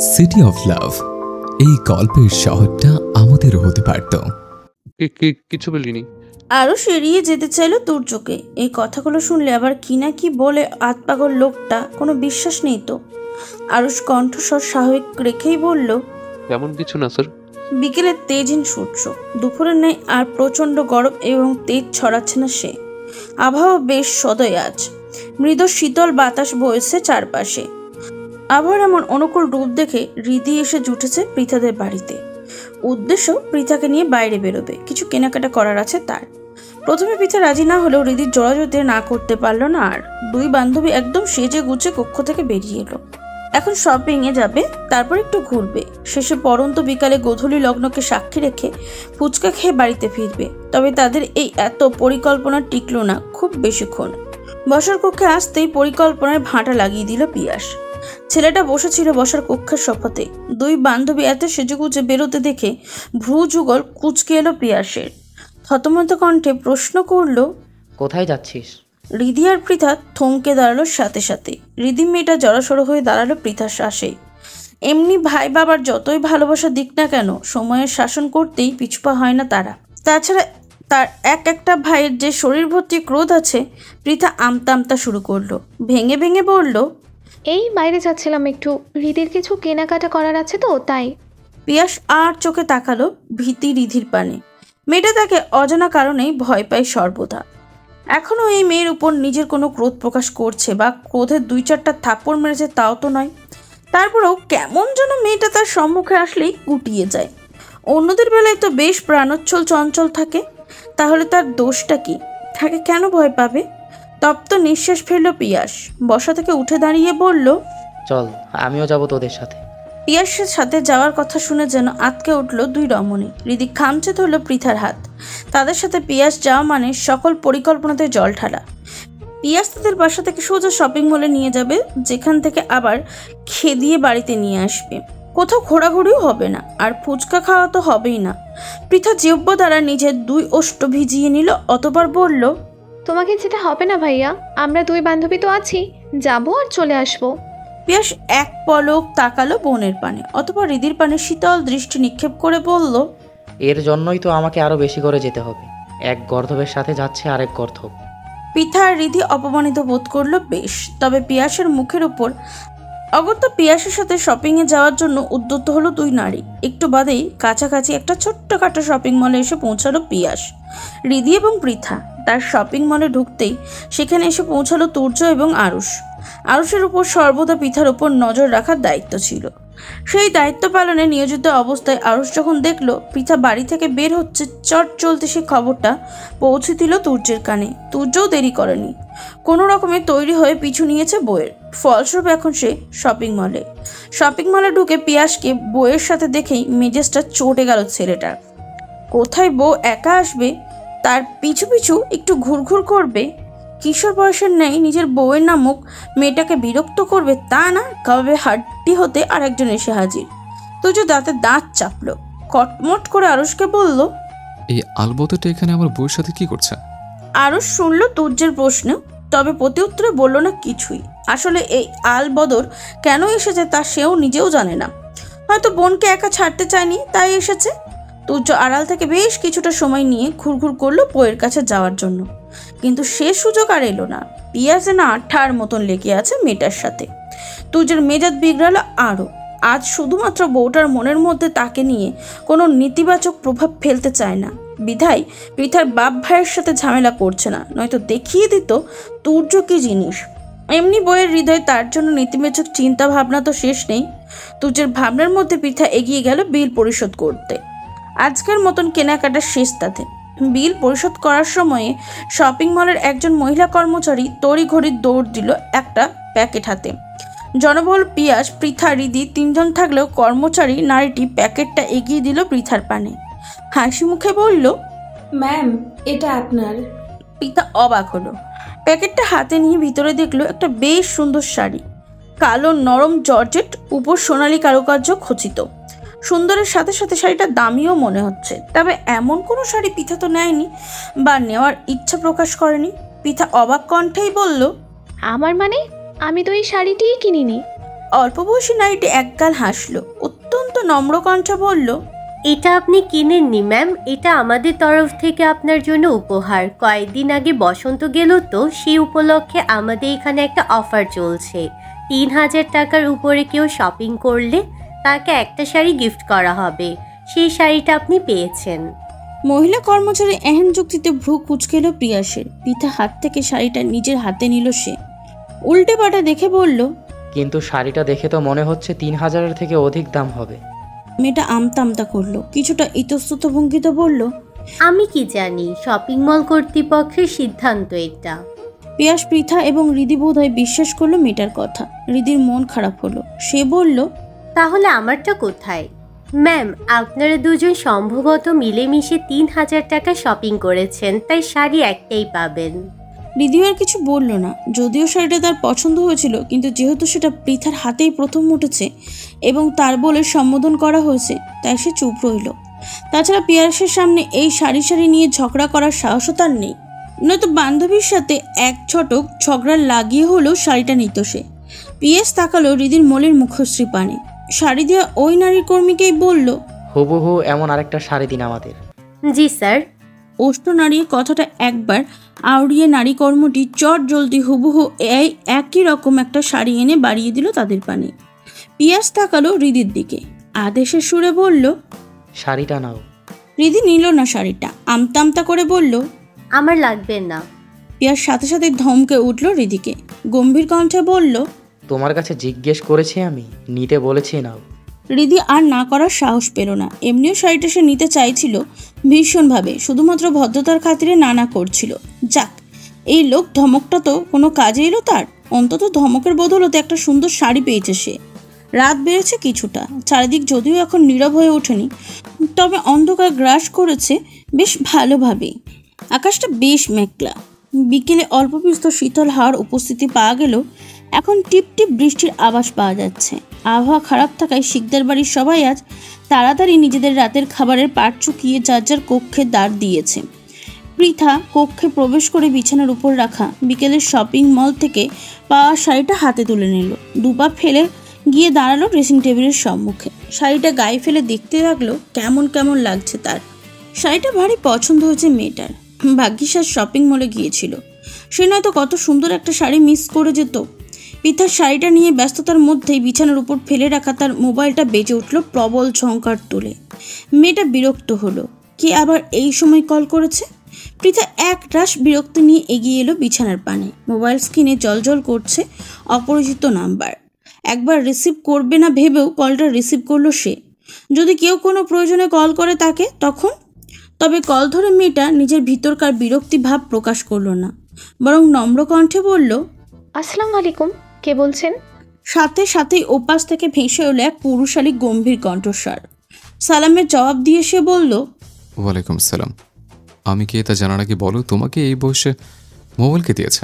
City of love, এই গল্পের শহরটা আমাদেরও হতে পারত। কিছু বলিনি। আরও এড়িয়ে যেতে চাইল তুর্যকে। এই কথাগুলো শুনলে আবার কি না কি বলে আতপাগল লোকটা, কোনো বিশ্বাস নেই তো। আরুষ কণ্ঠস্বর স্বাভাবিক রেখেই বলল, তেমন কিছু না স্যার। বিকেলে তেজহীন সূর্য, দুপুরের ন্যায় আর প্রচণ্ড গরম এবং তেজ ছড়াচ্ছে না সে। আবহাওয়া বেশ সদয় আজ, মৃদু শীতল বাতাস বইছে চারপাশে। আবহাওয়ার এমন অনুকূল রূপ দেখে হৃদি এসে জুটেছে পৃথাদের বাড়িতে। উদ্দেশ্য পৃথাকে নিয়ে বাইরে বেরোবে, কিছু কেনাকাটা করার আছে তার। প্রথমে পৃথা রাজি না হলেও হৃদির জোড়াজোড়িতে না করতে পারল না। আর দুই বান্ধবী একদম সেজে গুছে কক্ষ থেকে বেরিয়ে এলো। এখন শপিংয়ে যাবে, তারপর একটু ঘুরবে, শেষে পরন্ত বিকালে গোধূলি লগ্নকে সাক্ষী রেখে ফুচকা খেয়ে বাড়িতে ফিরবে। তবে তাদের এই এত পরিকল্পনা টিকল না খুব বেশিক্ষণ। বসার কক্ষে আসতেই পরিকল্পনায় ভাঁটা লাগিয়ে দিল পিয়াস। ছেলেটা বসেছিল বসার কক্ষের সোফাতে। দুই বান্ধবী এত সেজেগুজে বেরোতে দেখে ভ্রু যুগল কুঁচকে এলো পিয়াসের। থতমত কণ্ঠে প্রশ্ন করল, কোথায় যাচ্ছিস? হৃদি আর পৃথা থমকে দাঁড়ালো সাথে সাথে। হৃদি মেয়েটা জড়সড় হয়ে দাঁড়ালো পৃথার শ্বাসে। এমনি ভাই বাবার যতই ভালোবাসা দিক না কেন, সময়ের শাসন করতেই পিছুপা হয় না তারা। তাছাড়া তার একটা ভাইয়ের যে শরীর ভর্তি ক্রোধ আছে। পৃথা আমতা আমতা শুরু করলো, ভেঙে ভেঙে বলল, এই বাইরে যাচ্ছিলাম একটু, হৃদির কিছু কেনাকাটা করার আছে তো তাই। পিয়াস আর চোখে তাকালো ভীতি হৃদির পানে। মেয়েটা তাকে অজানা কারণেই ভয় পায় সর্বদা। এখনও এই মেয়ের উপর নিজের কোনো ক্রোধ প্রকাশ করছে বা ক্রোধের দুই চারটা থাপ্পড় মেরেছে তাও তো নয়। তারপরেও কেমন যেন মেয়েটা তার সম্মুখে আসলেই গুটিয়ে যায়। অন্যদের বেলায় তো বেশ প্রাণোচ্ছল চঞ্চল থাকে, তাহলে তার দোষটা কি? তাকে কেন ভয় পাবে? তপ্ত নিঃশ্বাস ফেলল পিয়াস। বসা থেকে উঠে দাঁড়িয়ে বলল, চল আমিও যাব তোদের সাথে। পিয়াসের সাথে যাওয়ার কথা শুনে যেন আতকে উঠল দুই রমণী। হৃদি খামচে ধরল পৃথার হাত। তাদের সাথে পিয়াস যাওয়া মানে সকল পরিকল্পনাতে জল ঢালা। পিয়াস তাদের বাসা থেকে সোজা শপিং মলে নিয়ে যাবে, যেখান থেকে আবার খেদিয়ে বাড়িতে নিয়ে আসবে। কোথাও ঘোরাঘুরিও হবে না, আর ফুচকা খাওয়া তো হবেই না। পৃথা জিহ্ব দ্বারা নিজের দুই ওষ্ঠ ভিজিয়ে নিল, অতবার বলল, তোমাকে যেতে হবে না ভাইয়া, আমরা দুই বান্ধবী তো আছি, যাবো আর চলে আসবো। পিয়াস এক পলক তাকালো বোনের পানে, অতপর হৃদির পানে শীতল দৃষ্টি নিক্ষেপ করে বলল, এর জন্যই তো আমাকে আরো বেশি করে যেতে হবে। এক গর্ধবের সাথে যাচ্ছে আরেক গর্ধব। পৃথা আর হৃদি অপমানিত বোধ করলো বেশ। তবে পিয়াসের মুখের উপর অগত্যা পিয়াসের সাথে শপিংয়ে যাওয়ার জন্য উদ্যত হলো দুই নারী। একটু বাদেই কাছাকাছি একটা ছোট্টখাটো শপিং মলে এসে পৌঁছালো পিয়াস, হৃদি এবং পৃথা। তার শপিং মলে ঢুকতেই সেখানে এসে পৌঁছালো তুর্য এবং আরুষ। আরুষের উপর সর্বদা পৃথার উপর নজর রাখার দায়িত্ব ছিল। সেই দায়িত্ব পালনে নিয়োজিত অবস্থায় আরুষ যখন দেখলো পৃথা বাড়ি থেকে বের হচ্ছে, চট চলতে সে খবরটা পৌঁছে দিল তুর্যের কানে। তুর্যও দেরি করেনি, কোনো রকমে তৈরি হয়ে পিছু নিয়েছে বউয়ের। ফলস্বরূপ এখন সে শপিং মলে ঢুকে পিয়াসকে বউয়ের সাথে দেখেই মেজাজটা চটে গেল ছেলেটার। কোথায় বউ একা আসবে, তার পিছু পিছু একটু ঘুরঘুর করবে, কিশোর বয়সের ন্যায় নিজের বউয়ের নামক মেয়েটাকে বিরক্ত করবে, তা না, কাবাবে হাড্ডি হতে আর একজন এসে হাজির। তুর্য দাঁতে দাঁত চাপলো, কটমট করে আরুষকে বলল, এই আলবদরটা এখানে আমার বউয়ের সাথে কি করছে? আরুষ শুনল তুর্যের প্রশ্ন, তবে প্রতি উত্তরে বলল না কিছুই। আসলে এই আলবদর কেন এসেছে তা সেও নিজেও জানে না। হয়তো বোনকে একা ছাড়তে চায়নি, তাই এসেছে। তুর্য আড়াল থেকে বেশ কিছুটা সময় নিয়ে ঘুরঘুর করলো বউয়ের কাছে যাওয়ার জন্য, কিন্তু সে সুযোগ আর এলো না। পিয়াস যেন আঠার মতন লেগে আছে মেয়েটার সাথে। তুর্যের মেজাজ বিগড়ালো আরও। আজ শুধুমাত্র বউটার মনের মধ্যে তাকে নিয়ে কোনো নেতিবাচক প্রভাব ফেলতে চায় না, বিধায় পৃথার বাপ ভাইয়ের সাথে ঝামেলা করছে না, নয়তো দেখিয়ে দিত তুর্য কি জিনিস। এমনি বইয়ের হৃদয় তার জন্য নেতিবাচক চিন্তা ভাবনা তো শেষ নেই। তুর্যের ভাবনার মধ্যে পৃথা এগিয়ে গেল বিল পরিশোধ করতে। আজকের মতন কেনাকাটার শেষ তাতে। বিল পরিশোধ করার সময়ে শপিং মলের একজন মহিলা কর্মচারী তড়িঘড়ি দৌড় দিল একটা প্যাকেট হাতে। জনবহুল পিয়াস, পৃথা, হৃদি তিনজন থাকলেও কর্মচারী নারীটি প্যাকেটটা এগিয়ে দিল পৃথার পানে। হাসি মুখে বলল, ম্যাম, এটা আপনার। পৃথা অবাক হলো। প্যাকেটটা হাতে নিয়ে ভিতরে দেখলো একটা বেশ সুন্দর শাড়ি, কালো নরম জর্জেট, উপর সোনালী কারুকার্য খচিত। সুন্দরের সাথে সাথে শাড়িটা দামিও মনে হচ্ছে। তবে এমন কোনো শাড়ি পৃথা তো নেয়নি বা নেওয়ার ইচ্ছা প্রকাশ করেনি। পৃথা অবাক কণ্ঠেই বলল, আমার মানে আমি তো এই শাড়িটিই কিনিনি। অল্প বয়সী নারীটি একগাল হাসলো, অত্যন্ত নম্র কণ্ঠে বলল, এটা আপনি কিনেননি ম্যাম, এটা আমাদের তরফ থেকে আপনার জন্য উপহার। কয়েকদিন আগে বসন্ত গেল তো, সেই উপলক্ষে আমাদের এখানে একটা অফার চলছে। 3000 টাকার উপরে কেউ শপিং করলে তাকে একটা শাড়ি গিফট করা হবে। সেই শাড়িটা আপনি পেয়েছেন। মহিলা কর্মচারী এহেন যুক্তিতে ভ্রু কুঁচকে এলো প্রিয়াসের। পৃথা হাত থেকে শাড়িটা নিজের হাতে নিল সে। উল্টে পাটা দেখে বলল, কিন্তু শাড়িটা দেখে তো মনে হচ্ছে 3000-এর থেকে অধিক দাম হবে। মেয়েটা আমতা আমতা করলো, কিছুটা ইতস্তত ভঙ্গিতে বলল, আমি কি জানি, শপিং মল কর্তৃপক্ষের সিদ্ধান্ত এটা। পিয়াস, পৃথা এবং হৃদি বোধহয় বিশ্বাস করলো মেয়েটার কথা। হৃদির মন খারাপ হলো, সে বলল, তাহলে আমারটা কোথায়? ম্যাম, আপনারা দুজন সম্ভবত মিলেমিশে 3000 টাকা শপিং করেছেন, তাই শাড়ি একটাই পাবেন। হৃদিও আর কিছু বলল না। যদিও শাড়িটা তার পছন্দ হয়েছিল, কিন্তু যেহেতু সেটা পৃথার হাতেই প্রথম উঠেছে এবং তার বলে সম্বোধন করা হয়েছে, তাই সে চুপ রইল। তাছাড়া পিয়াসের সামনে এই সারি সারি নিয়ে ঝগড়া করার সাহসও তার নেই। নয়তো বান্ধবীর সাথে এক ছটক ঝগড়া লাগিয়ে হলেও শাড়িটা নিত সে। পিয়াস তাকালো হৃদির মলের মুখশ্রী পানে। শাড়ি দেওয়া ওই নারী কর্মীকেই বলল, হুবহু এমন আরেকটা শাড়ি দিন আমাদের। জি স্যার। ওষ্ঠ নাড়িয়ে কথাটা একবার আউড়িয়ে নারী কর্মটি চট জলদি হুবহু এই একই রকম একটা শাড়ি এনে বাড়িয়ে দিল তাদের পানে। পিয়াস তাকালো হৃদির দিকে, আদেশের সুরে বলল, শাড়িটা নাও। হৃদি নিল না শাড়িটা, আমতা আমতা করে বলল, আমার লাগবে না। পিয়াস সাথে সাথে ধমকে উঠল হৃদিকে, গম্ভীর কণ্ঠে বলল, তোমার কাছে জিজ্ঞেস করেছি, আমি নিতে বলেছি নাও। হৃদি আর না করার সাহস পেল না। এমনিও শাড়িটা সে নিতে চাইছিল ভীষণভাবে, শুধুমাত্র ভদ্রতার খাতিরে না করছিল। যাক, এই লোক ধমকটা তো কোনো কাজে এলো তার। অন্তত ধমকের বদলতে একটা সুন্দর শাড়ি পেয়েছে সে। রাত বেড়েছে কিছুটা, চারিদিক যদিও এখন নীরব হয়ে ওঠেনি, তবে অন্ধকার গ্রাস করেছে বেশ ভালোভাবেই। আকাশটা বেশ মেঘলা। বিকেলে অল্প বিস্তর শীতল হাওয়ার উপস্থিতি পাওয়া গেলেও এখন টিপ টিপ বৃষ্টির আভাস পাওয়া যাচ্ছে। আবহাওয়া খারাপ থাকায় শিকদার বাড়ির সবাই আজ তাড়াতাড়ি নিজেদের রাতের খাবারের পাট চুকিয়ে যার যার কক্ষে দ্বার দিয়েছে। পৃথা কক্ষে প্রবেশ করে বিছানার উপর রাখা বিকেলের শপিং মল থেকে পাওয়া শাড়িটা হাতে তুলে নিল। দুপা ফেলে গিয়ে দাঁড়ালো ড্রেসিং টেবিলের সম্মুখে। শাড়িটা গায়ে ফেলে দেখতে লাগলো কেমন কেমন লাগছে তার। শাড়িটা ভারী পছন্দ হয়েছে মেয়েটার। ভাগ্যিস আজ শপিং মলে গিয়েছিল, সে নয়তো কত সুন্দর একটা শাড়ি মিস করে যেত। পৃথার শাড়িটা নিয়ে ব্যস্ততার মধ্যেই বিছানার উপর ফেলে রাখা তার মোবাইলটা বেজে উঠল প্রবল ঝঙ্কার তুলে। মেয়েটা বিরক্ত হলো, কে আবার এই সময় কল করেছে? পৃথা এক রাশ বিরক্তি নিয়ে এগিয়ে এলো বিছানার পানে। মোবাইল স্ক্রিনে জলজল করছে অপরিচিত নাম্বার। একবার রিসিভ করবে না ভেবেও কলটা রিসিভ করলো সে। যদি কেউ কোনো প্রয়োজনে কল করে তাকে তখন? তবে কল ধরে মেয়েটা নিজের ভিতরকার বিরক্তি ভাব প্রকাশ করলো না, বরং নম্র কণ্ঠে বলল, আসসালামু আলাইকুম, কে বলছেন? সাথে সাথেই ওপাশ থেকে ভেসে এলো এক পুরুষালী গম্ভীর কণ্ঠস্বর। সালামের জবাব দিয়ে সে বলল, ওয়ালাইকুম সালাম। আমি কে তা জানার আগে বলো, তোমাকে এই বয়সে মোবাইল কে দিয়েছে?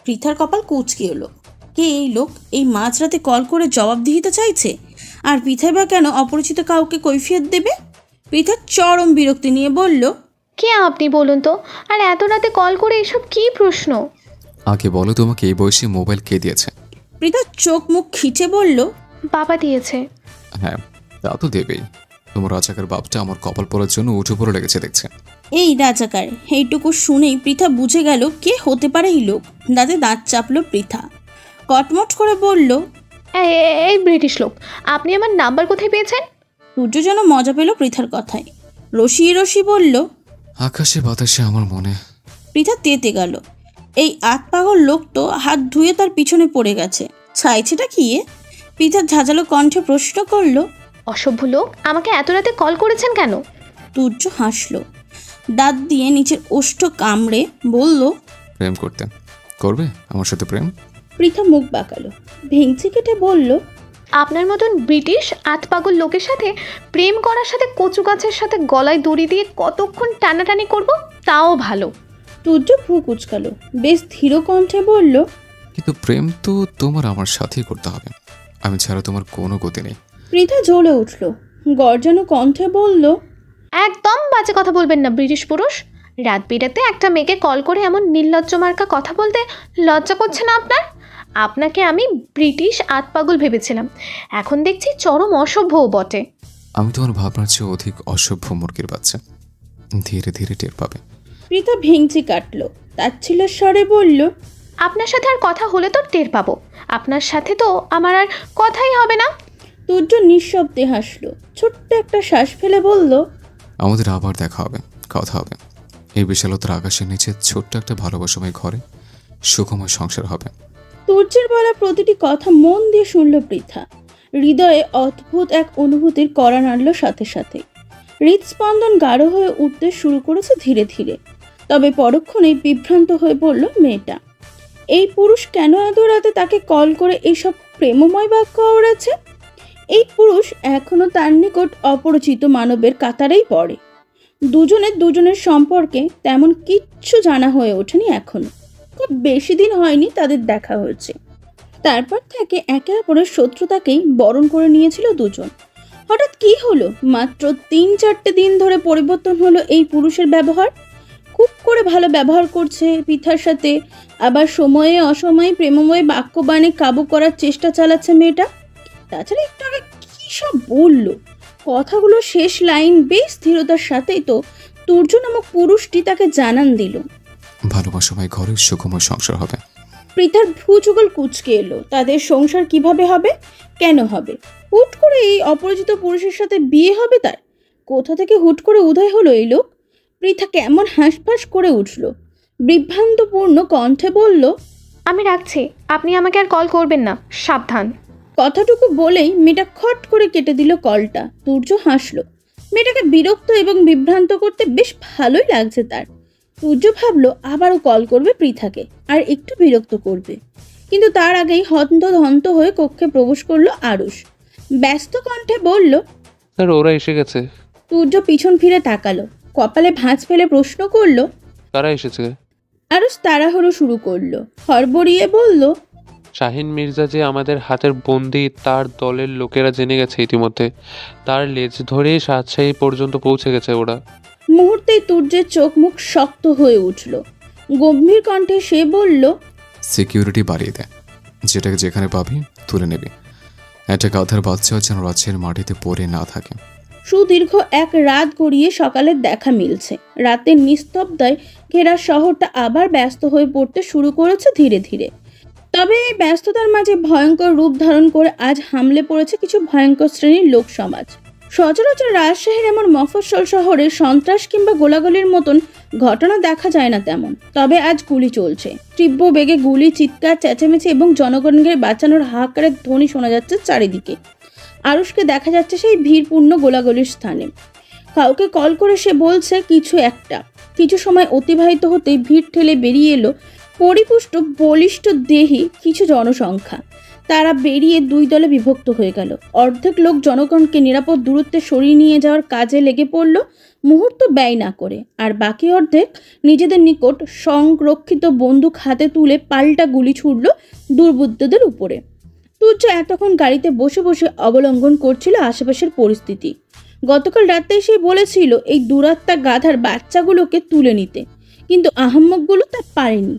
পৃথার কপাল কুঁচকে এলো। কে এই লোক? এই মাঝরাতে কল করে জবাব দিতে চাইছে? আর পৃথাই বা কেন অপরিচিত কাউকে কৈফিয়ত দেবে? পৃথা চরম বিরক্তি নিয়ে বলল, কে আপনি বলুন তো? আর এত রাতে কল করে এসব কি প্রশ্ন? আগে বলো, তোমাকে এই বয়সে মোবাইল কে দিয়েছে? পৃথা চোখ মুখ খিচে বলল, বাবা দিয়েছে। হ্যাঁ, তা তো দেবেই। তোমার রাজাকার বাপটা আমার কপাল পড়ার জন্য উঠে পড়ে লেগেছে দেখছে। এই রাজাকার, এইটুকু শুনেই পৃথা বুঝে গেল কে হতে পারে এই লোক। দাঁতে দাঁত চাপলো পৃথা, কটমট করে বলল, এই ব্রিটিশ লোক, আপনি আমার নাম্বার কোথায় পেয়েছেন? সূর্য যেন মজা পেল পৃথার কথায়, রসিয়ে রসি বলল, আকাশে বাতাসে আমার মনে। পৃথা তেতে গেল। এই আতপাগল লোক তো হাত ধুয়ে তার পিছনে পড়ে গেছে, ছাইছেটা কি? পৃথা ঝাঁঝালো কণ্ঠে প্রশ্ন করল, অসভ্য লোক, আমাকে এত রাতে কল করেছেন কেন? সূর্য হাসলো, দাঁত দিয়ে নিচের ওষ্ঠ কামড়ে বলল, প্রেম করতে। করবে আমার সাথে প্রেম? পৃথা মুখ বাঁকালো, ভেঙচি কেটে বলল, আপনার মতন ব্রিটিশ আতপাগল লোকের সাথে প্রেম করার সাথে কচু গাছের সাথে গলায় দড়ি দিয়ে কতক্ষণ টানাটানি করব, তাও ভালো। সূর্য ভ্রু কুচকালো, বেশ ধীর কণ্ঠে বলল, কিন্তু প্রেম তো তোমার আমার সাথেই করতে হবে, আমি ছাড়া তোমার কোনো গতি নেই। পৃথা জ্বলে উঠল, গর্জানো কণ্ঠে বলল, একদম বাজে কথা বলবেন না ব্রিটিশ পুরুষ। রাত বিরাতে একটা মেয়েকে কল করে এমন নির্লজ্জ মার্কা কথা বলতে লজ্জা করছে না আপনার? আপনাকে আমি ব্রিটিশ আতপাগল ভেবেছিলাম, এখন দেখছি চরম অসভ্যও বটে। আমি তোমার ভাবনার চেয়ে অধিক অসভ্য মুরগির বাচ্চা, ধীরে ধীরে টের পাবে। পৃথা ভেঙচি কাটল, তাচ্ছিল্যের স্বরে বলল, আপনার সাথে আর কথা হলে তো টের পাবো, আপনার সাথে তো আমার আর কথাই হবে না। তুর্য নিঃশব্দে হাসলো, ছোট্ট একটা শ্বাস ফেলে বলল, আমাদের আবার দেখা হবে, কথা হবে। এই বিশালতার আকাশের নিচে ছোট্ট একটা ভালোবাসাময় ঘরে সুখময় সংসার হবে। তুর্যের বলা প্রতিটি কথা মন দিয়ে শুনল পৃথা। হৃদয়ে অদ্ভুত এক অনুভূতির কড়া নাড়ল সাথে সাথে। হৃদস্পন্দন গাঢ় হয়ে উঠতে শুরু করেছে ধীরে ধীরে। তবে পরক্ষণেই বিভ্রান্ত হয়ে পড়ল মেয়েটা। এই পুরুষ কেন এত রাতে তাকে কল করে এইসব প্রেমময় বাক্য আওড়াচ্ছে? এই পুরুষ এখনো তার নিকট অপরিচিত মানবের কাতারেই পড়ে। দুজনের সম্পর্কে তেমন কিচ্ছু জানা হয়ে ওঠেনি এখনো। খুব বেশি দিন হয়নি তাদের দেখা হয়েছে। তারপর থেকে একে অপরের শত্রুতাকেই বরণ করে নিয়েছিল দুজন। হঠাৎ কি হলো? মাত্র 3-4 দিন ধরে পরিবর্তন হলো এই পুরুষের ব্যবহার। খুব করে ভালো ব্যবহার করছে পৃথার সাথে, আবার সময়ে অসময়ে প্রেমময় বাক্যবাণে কাবু করার চেষ্টা চালাচ্ছে মেয়েটা। তাছাড়া একটু আগে কি সব বললো, কথাগুলো শেষ লাইন বেশ স্থিরতার সাথেই তো তুর্য নামক পুরুষটি তাকে জানান দিল, ভালোবাসাময় ঘরে সুখময় সংসার হবে। পৃথার ভ্রুযুগল কুঁচকে এলো। তাদের সংসার কিভাবে হবে, কেন হবে? হুট করে এই অপরিচিত পুরুষের সাথে বিয়ে হবে তার? কোথা থেকে হুট করে উদয় হলো এই লোক? পৃথা কেমন হাঁসফাঁস করে উঠল, বিভ্রান্তপূর্ণ কণ্ঠে বলল, আমি রাখছি, আপনি আমাকে আর কল করবেন না, সাবধান। কথাটুকু বলেই মেয়েটা খট করে কেটে দিল কলটা। তুর্য হাসলো। মেয়েটাকে বিরক্ত এবং বিভ্রান্ত করতে বেশ ভালোই লাগছে তার। তুর্য ভাবলো আবারও কল করবে পৃথাকে, আর একটু বিরক্ত করবে। কিন্তু তার আগেই হন্তদন্ত হয়ে কক্ষে প্রবেশ করলো আরুষ। ব্যস্ত কণ্ঠে বলল, স্যার ওরা এসে গেছে। তুর্য পিছন ফিরে তাকালো, কপালে ভাঁজ ফেলে প্রশ্ন করলো, কারা এসেছে? আরুষ তাড়াহুড়ো শুরু করলো, হড়বড়িয়ে বলল, শাহিন মির্জা যে আমাদের হাতের বন্দি, তার দলের লোকেরা জেনে গেছে ইতিমধ্যে। তার লেজ ধরেই রাজশাহী পর্যন্ত পৌঁছে গেছে ওরা। মুহূর্তেই তুর্যের চোখ মুখ শক্ত হয়ে উঠল। গম্ভীর কণ্ঠে সে বলল, সিকিউরিটি বাড়িয়ে দেয়, যেটাকে যেখানে পাবি তুলে নেবে। একটা গাধার বাচ্চাও যেন রাজশাহীর মাটিতে পড়ে না থাকে। সুদীর্ঘ এক রাত গড়িয়ে সকালের দেখা মিলছে। রাতের নিস্তব্ধতায় ঘেরা শহরটা আবার ব্যস্ত হয়ে পড়তে শুরু করেছে ধীরে ধীরে। তবে এই ব্যস্ততার মাঝে ভয়ঙ্কর রূপ ধারণ করে আজ হামলে পড়েছে কিছু ভয়ঙ্কর শ্রেণীর লোক সমাজ। সচরাচর রাজশাহীর এমন মফস্বল শহরে সন্ত্রাস কিংবা গোলাগুলির মতন ঘটনা দেখা যায় না তেমন। তবে আজ গুলি চলছে, তীব্র বেগে গুলি, চিৎকার, চেঁচামেচি এবং জনগণকে বাঁচানোর হাহাকারের ধ্বনি শোনা যাচ্ছে চারিদিকে। আরুষকে দেখা যাচ্ছে সেই ভিড়পূর্ণ গোলাগুলির স্থানে। কাউকে কল করে সে বলছে কিছু একটা। কিছু সময় অতিবাহিত হতেই ভিড় ঠেলে বেরিয়ে এলো পরিপুষ্ট বলিষ্ঠ দেহী কিছু জনসংখ্যা। তারা বেরিয়ে 2 দলে বিভক্ত হয়ে গেল। অর্ধেক লোক জনগণকে নিরাপদ দূরত্বে সরিয়ে নিয়ে যাওয়ার কাজে লেগে পড়ল মুহূর্ত ব্যয় না করে, আর বাকি অর্ধেক নিজেদের নিকট সংরক্ষিত বন্দুক হাতে তুলে পাল্টা গুলি ছুড়ল দুর্বৃত্তদের উপরে। তুর্য এতক্ষণ গাড়িতে বসে বসে অবলম্বন করছিল আশেপাশের পরিস্থিতি। গতকাল রাতেই সে বলেছিল এই দুরাত্মা গাধার বাচ্চাগুলোকে তুলে নিতে, কিন্তু আহাম্মকগুলো তা পারেনি।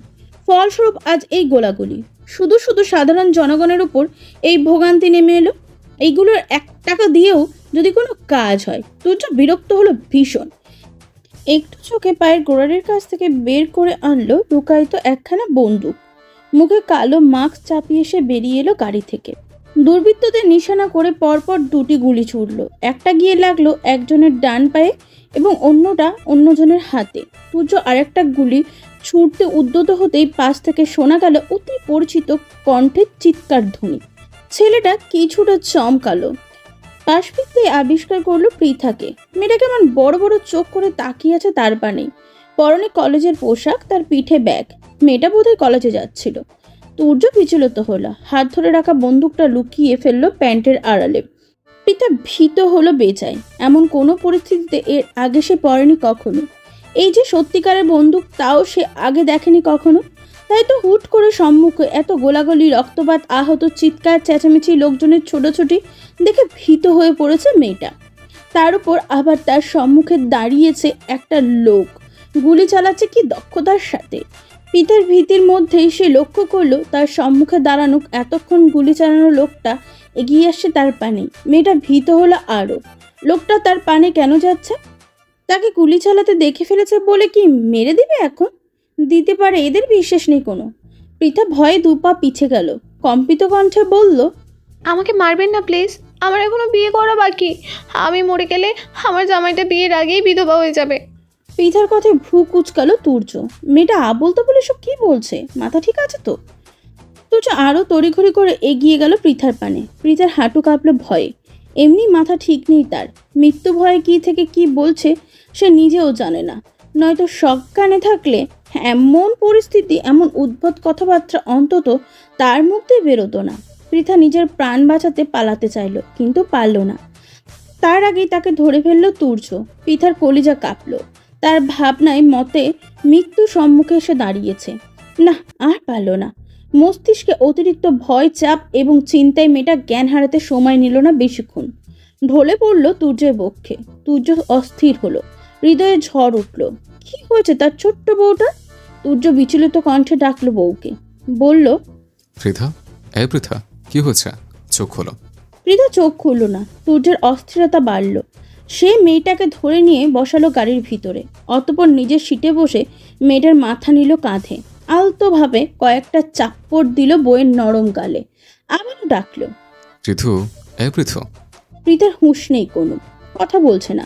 ফলস্বরূপ আজ এই গোলাগুলি। শুধু শুধু সাধারণ জনগণের উপর এই ভোগান্তি নেমে এলো। এইগুলোর 1 টাকা দিয়েও যদি কোনো কাজ হয়। তুর্য বিরক্ত হলো ভীষণ। একটু চোখে পায়ের গোড়ালির কাছ থেকে বের করে আনলো লুকায়িত একখানা বন্দুক। মুখে কালো মাস্ক চাপিয়ে সে বেরিয়ে এলো গাড়ি থেকে। দুর্বৃত্তদের নিশানা করে পরপর 2টি গুলি ছুড়ল। একটা গিয়ে লাগলো একজনের ডান পায়ে এবং অন্যটা অন্যজনের হাতে। তুর্য আরেকটা গুলি ছুটতে উদ্যত হতেই পাশ থেকে শোনা গেল অতি পরিচিত কণ্ঠের চিৎকার ধ্বনি। ছেলেটা কিছুটা চমকালো। পাশ ফিরতে আবিষ্কার করলো পৃথাকে। মেয়েটা কেমন বড় বড় চোখ করে তাকিয়ে আছে তার পানে। পরনে কলেজের পোশাক, তার পিঠে ব্যাগ। মেয়েটা বোধহয় কলেজে যাচ্ছিল। তুর্য বিচলিত হলো, হাত ধরে রাখা বন্দুকটা লুকিয়ে ফেললো প্যান্টের আড়ালে। পৃথা ভীত হলো বেচায়। এমন কোনো পরিস্থিতিতে এর আগে সে পড়েনি কখনো। এই যে সত্যিকারের বন্দুক, তাও সে আগে দেখেনি কখনো। তাই তো হুট করে সম্মুখে এত গোলাগুলি, রক্তপাত, আহত, চিৎকার, চেঁচামেচি, লোকজনের ছোটাছুটি দেখে ভীত হয়ে পড়েছে মেয়েটা। তার উপর আবার তার সম্মুখে দাঁড়িয়েছে একটা লোক, গুলি চালাচ্ছে কি দক্ষতার সাথে। পিতার ভীতির মধ্যেই সে লক্ষ্য করলো তার সম্মুখে দাঁড়ানো এতক্ষণ গুলি চালানো লোকটা এগিয়ে আসছে তার পানে। মেয়েটা ভীত হলো আরও। লোকটা তার পানে কেন যাচ্ছে? তাকে গুলি চালাতে দেখে ফেলেছে বলে কি মেরে দিবে এখন? দিতে পারে, এদের বিশ্বাস নেই কোনো। পৃথা ভয়ে 2 পা পিছে গেল, কম্পিত কণ্ঠে বলল, আমাকে মারবেন না প্লিজ, আমার এখনো বিয়ে করা বাকি। আমি মরে গেলে আমার জামাইটা বিয়ের আগেই বিধবা হয়ে যাবে। পৃথার কথায় ভ্রু কুচকালো তুর্য। মেয়েটা আবল তো বলে সব কি বলছে, মাথা ঠিক আছে তো? তুর্য আরও তড়িঘড়ি করে এগিয়ে গেল পৃথার পানে। পৃথার হাঁটু কাঁপলো ভয়ে। এমনি মাথা ঠিক নেই তার। মৃত্যু ভয়ে কি থেকে কি বলছে সে নিজেও জানে না। নয়তো সব কানে থাকলে এমন পরিস্থিতি, এমন উদ্ভট কথাবার্তা অন্তত তার মুখ দিয়ে বেরোতো না। পৃথা নিজের প্রাণ বাঁচাতে পালাতে চাইল, কিন্তু পারল না। তার আগেই তাকে ধরে ফেললো তুর্য। পৃথার কলিজা কাঁপলো। তার ভাবনায় মতে মৃত্যু সম্মুখে এসে দাঁড়িয়েছে। না, আর পারল না। মস্তিষ্কে অতিরিক্ত ভয়, চাপ এবং চিন্তায় মেয়েটা জ্ঞান হারাতে সময় নিল না বেশিক্ষণ। ঢলে পড়ল তুর্যের বক্ষে। তুর্য অস্থির হলো, হৃদয়ে ঝড় উঠল। কি হয়েছে তার ছোট্ট বউটা? তুর্য বিচলিত কণ্ঠে ডাকলো বউকে, বলল, পৃথা, এই পৃথা, কি হয়েছে? চোখ খোলো। পৃথা চোখ খুলল না। তুর্যের অস্থিরতা বাড়ল। সে মেয়েটাকে ধরে নিয়ে বসালো গাড়ির ভিতরে। অতঃপর নিজের সিটে বসে মেয়েটার মাথা নিল কাঁধে। আলতোভাবে কয়েকটা চাপ্পড় দিল বইয়ের নরম গালে। আবারও ডাকলো, পৃথু, এই পৃথু। পৃথার হুঁশ নেই কোনো, কথা বলছে না।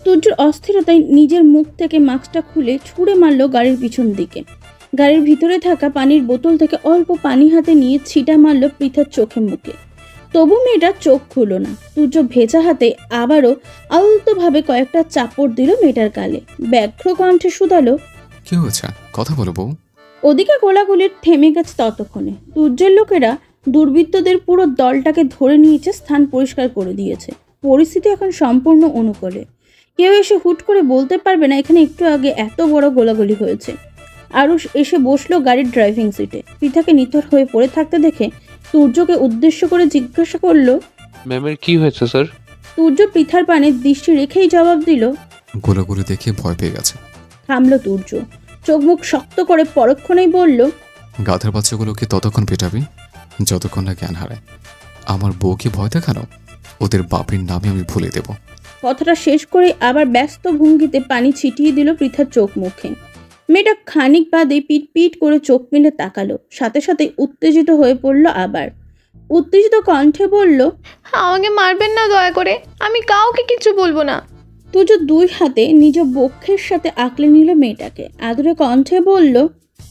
তুর্যর অস্থিরতায় নিজের মুখ থেকে মাস্কটা খুলে ছুঁড়ে মারল গাড়ির পিছন দিকে। গাড়ির ভিতরে থাকা পানির বোতল থেকে অল্প পানি হাতে নিয়ে ছিটা মারল পৃথার চোখে মুখে। তবু মেয়েটা চোখ খুলল না। তুর্য ভেজা হাতে আবারও আলতোভাবে কয়েকটা চাপড় দিল মেয়েটার গালে। ব্যগ্র কণ্ঠে শুধালো, কি হয়েছে? কথা বলো বউ। ওদিকে গোলাগুলি থেমে গেছে ততক্ষণে। তুর্যের লোকেরা দুর্বৃত্তদের পুরো দলটাকে ধরে নিয়েছে, স্থান পরিষ্কার করে দিয়েছে। পরিস্থিতি এখন সম্পূর্ণ অনুকূলে। কেউ এসে হুট করে বলতে পারবে না এখানে একটু আগে এত বড় গোলাগুলি হয়েছে। আরুষ এসে বসলো গাড়ির ড্রাইভিং সিটে। পৃথাকে নিথর হয়ে পড়ে থাকতে দেখে তুর্যকে উদ্দেশ্য করে জিজ্ঞাসা করলো, ম্যামের কি হয়েছে স্যার? তুর্য পৃথার পানে দৃষ্টি রেখেই জবাব দিল, গোলাগুলি দেখে ভয় পেয়ে গেছে। থামলো তুর্য, চোখ মুখ শক্ত করে পরক্ষণেই বলল, গাধার বাচ্চাগুলোকে ততক্ষণ পেটাবি যতক্ষণ না জ্ঞান হারায়। আমার বউকে ভয় দেখানো, ওদের বাপের নামে আমি ভুলে দেব। কথাটা শেষ করে আবার ব্যস্ত ভঙ্গিতে পানি ছিটিয়ে দিল পৃথার চোখ মুখে। মেয়েটা খানিক বাদে পিট পিট করে চোখ মেলে তাকালো। সাথে সাথে উত্তেজিত হয়ে পড়ল আবার। উত্তেজিত কণ্ঠে বলল, আমাকে মারবেন না দয়া করে, আমি কাউকে কিছু বলবো না। তুর্য 2 হাতে নিজ বক্ষের সাথে আঁকলে নিল মেয়েটাকে। আদুরে কণ্ঠে বলল,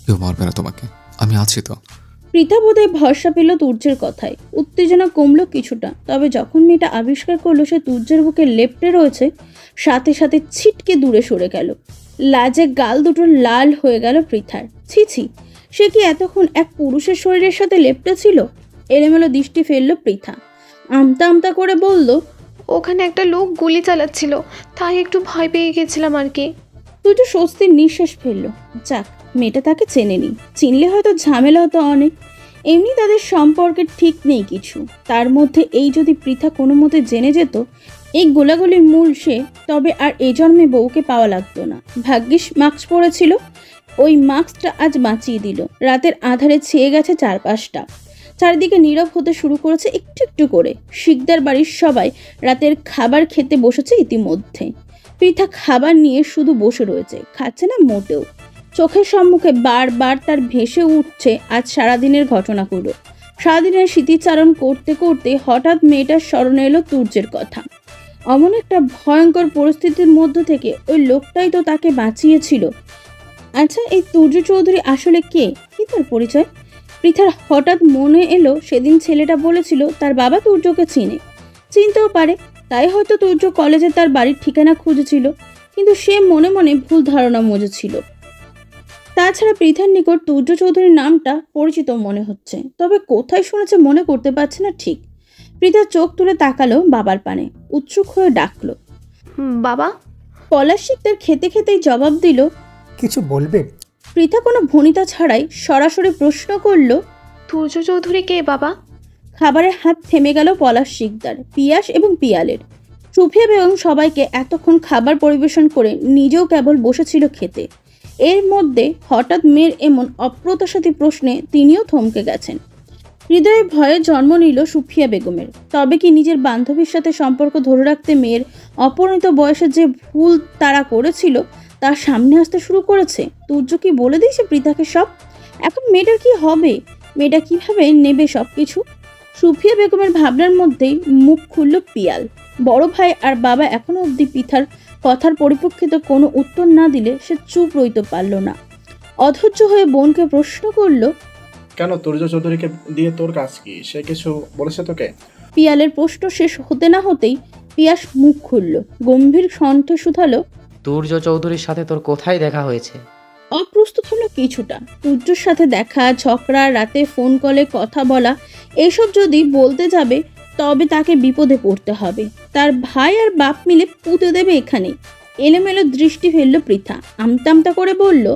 কেউ মারবে না তোমাকে, আমি আছি তো। পৃথা বোধহয় ভরসা পেল তুর্যের কথায়। উত্তেজনা কমলো কিছুটা। তবে যখন মেয়েটা আবিষ্কার করলো সে তুর্যের বুকে লেপ্টে রয়েছে, সাথে সাথে ছিটকে দূরে সরে গেল। লাজে গাল দুটো লাল হয়ে গেল পৃথার। ছি ছি, সে কি এতক্ষণ এক পুরুষের শরীরের সাথে লেপ্টে ছিল? এলোমেলো দৃষ্টি ফেলল পৃথা। আমতা আমতা করে বলল, ওখানে একটা লোক গুলি চালাচ্ছিল, তাই একটু ভয় পেয়ে গেছিলাম আর কি। তুর্য স্বস্তির নিঃশ্বাস ফেলল। যাক, মেয়েটা তাকে চেনেনি। চিনলে হয়তো ঝামেলা হতো অনেক। এমনি তাদের সম্পর্কের ঠিক নেই কিছু। তার মধ্যে এই যদি পৃথা কোনো মতে জেনে যেত এই গোলাগুলির মূল সে, তবে আর এ জন্মে বউকে পাওয়া লাগতো না। ভাগ্যিস মাস্ক পরেছিল। ওই মাস্কটা আজ বাঁচিয়ে দিল। রাতের আধারে ছেয়ে গেছে চারপাশটা। চারিদিকে নীরব হতে শুরু করেছে একটু একটু করে। শিকদার বাড়ির সবাই রাতের খাবার খেতে বসেছে ইতিমধ্যে। পৃথা খাবার নিয়ে শুধু বসে রয়েছে, খাচ্ছে না মোটেও। চোখের সম্মুখে বারবার তার ভেসে উঠছে আজ সারাদিনের ঘটনাগুলো। সারাদিনের স্মৃতিচারণ করতে করতে হঠাৎ মেয়েটার স্মরণে এলো তুর্যের কথা। অমন একটা ভয়ঙ্কর পরিস্থিতির মধ্য থেকে ওই লোকটাই তো তাকে বাঁচিয়েছিল। আচ্ছা, এই তুর্য চৌধুরী আসলে কে? কি তার পরিচয়? পৃথার হঠাৎ মনে এলো সেদিন ছেলেটা বলেছিল তার বাবা তুর্যকে চিনে। চিনতেও পারে, তাই হয়তো তুর্য কলেজে তার বাড়ির ঠিকানা খুঁজেছিল। কিন্তু সে মনে মনে ভুল ধারণা মজেছিল। তাছাড়া পৃথার নিকট তুর্য চৌধুরীর নামটা পরিচিত মনে হচ্ছে, তবে কোথায় শুনেছে মনে করতে পারছে না ঠিক। পৃথা চোখ তুলে তাকালো বাবার পানে, উৎসুক হয়ে ডাকলো, বাবা। পলাশ শিকদার খেতে খেতেই জবাব দিল, কিছু বলবে? পৃথা কোনো ভনিতা ছাড়াই সরাসরি প্রশ্ন করল, তুর্য চৌধুরী কে বাবা? খাবারের হাত থেমে গেল পলাশ শিকদার, পিয়াস এবং পিয়ালের। সুফিয়া বেগম সবাইকে এতক্ষণ খাবার পরিবেশন করে নিজেও কেবল বসেছিল খেতে। এর মধ্যে হঠাৎ মেয়ের এমন অপ্রত্যাশিত প্রশ্নে তিনিও থমকে গেছেন। হৃদয়ে ভয়ে জন্ম নিল সুফিয়া বেগমের। তবে কি নিজের বান্ধবীর সাথে সম্পর্ক ধরে রাখতে মেয়ের অপরিণত বয়সে যে ভুল তারা করেছিল তার সামনে আসতে শুরু করেছে? তুর্য কি বলে দিয়েছে পৃথাকে সব? এখন মেয়েটার কি হবে? মেয়েটা কিভাবে নেবে সব কিছু? সুফিয়া বেগমের ভাবনার মধ্যেই মুখ খুলল পিয়াল। বড় ভাই আর বাবা এখনো অবধি পৃথার কথার পরিপ্রেক্ষিতে কোনো উত্তর না দিলে সে চুপ রইতে পারল না। অধৈর্য হয়ে বোনকে প্রশ্ন করল, কেন তুর্য চৌধুরীকে দিয়ে তোর কাজ কি? সে কিছু বলেছে তোকে? পিয়ালের প্রশ্ন শেষ হতে না হতেই পিয়াস মুখ খুলল, গম্ভীর কণ্ঠে শুধালো, তুর্য চৌধুরীর সাথে তোর কোথায় দেখা হয়েছে? অপ্রস্তুত হলো কিছুটা। তুর্যর সাথে দেখা, ঝগড়া, রাতে ফোন কলে কথা বলা, এসব যদি বলতে যাবে তবে তাকে বিপদে পড়তে হবে। তার ভাই আর বাপ মিলে পুঁতে দেবে এখানে। এলোমেলো দৃষ্টি ফেললো পৃথা, আমতা আমতা করে বলল,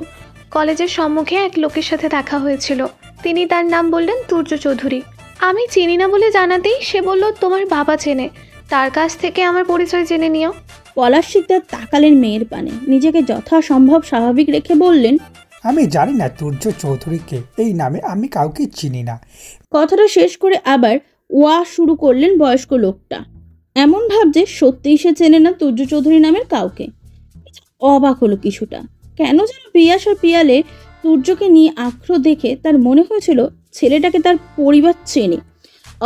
কলেজের সম্মুখে এক লোকের সাথে দেখা হয়েছিল। তিনি তার নাম বললেন তুর্য চৌধুরী। আমি চিনি না বলে জানাতেই সে বলল তোমার বাবা চেনে, তার কাছ থেকে আমার পরিচয় জেনে নিও। পলাশ শিকদার তাকালেন মেয়ের পানে, নিজেকে যথাসম্ভব স্বাভাবিক রেখে বললেন, আমি জানি না তুর্য চৌধুরীকে, এই নামে আমি কাউকে চিনি না। কথাটা শেষ করে আবার ওয়া শুরু করলেন বয়স্ক লোকটা, এমন ভাব যে সত্যিই সে চেনে না তুর্য চৌধুরী নামের কাউকে। অবাক হলো কিছুটা। কেন যেন পিয়াস আর পিয়ালে তুর্যকে নিয়ে আগ্রহ দেখে তার মনে হয়েছিল ছেলেটাকে তার পরিবার চেনে,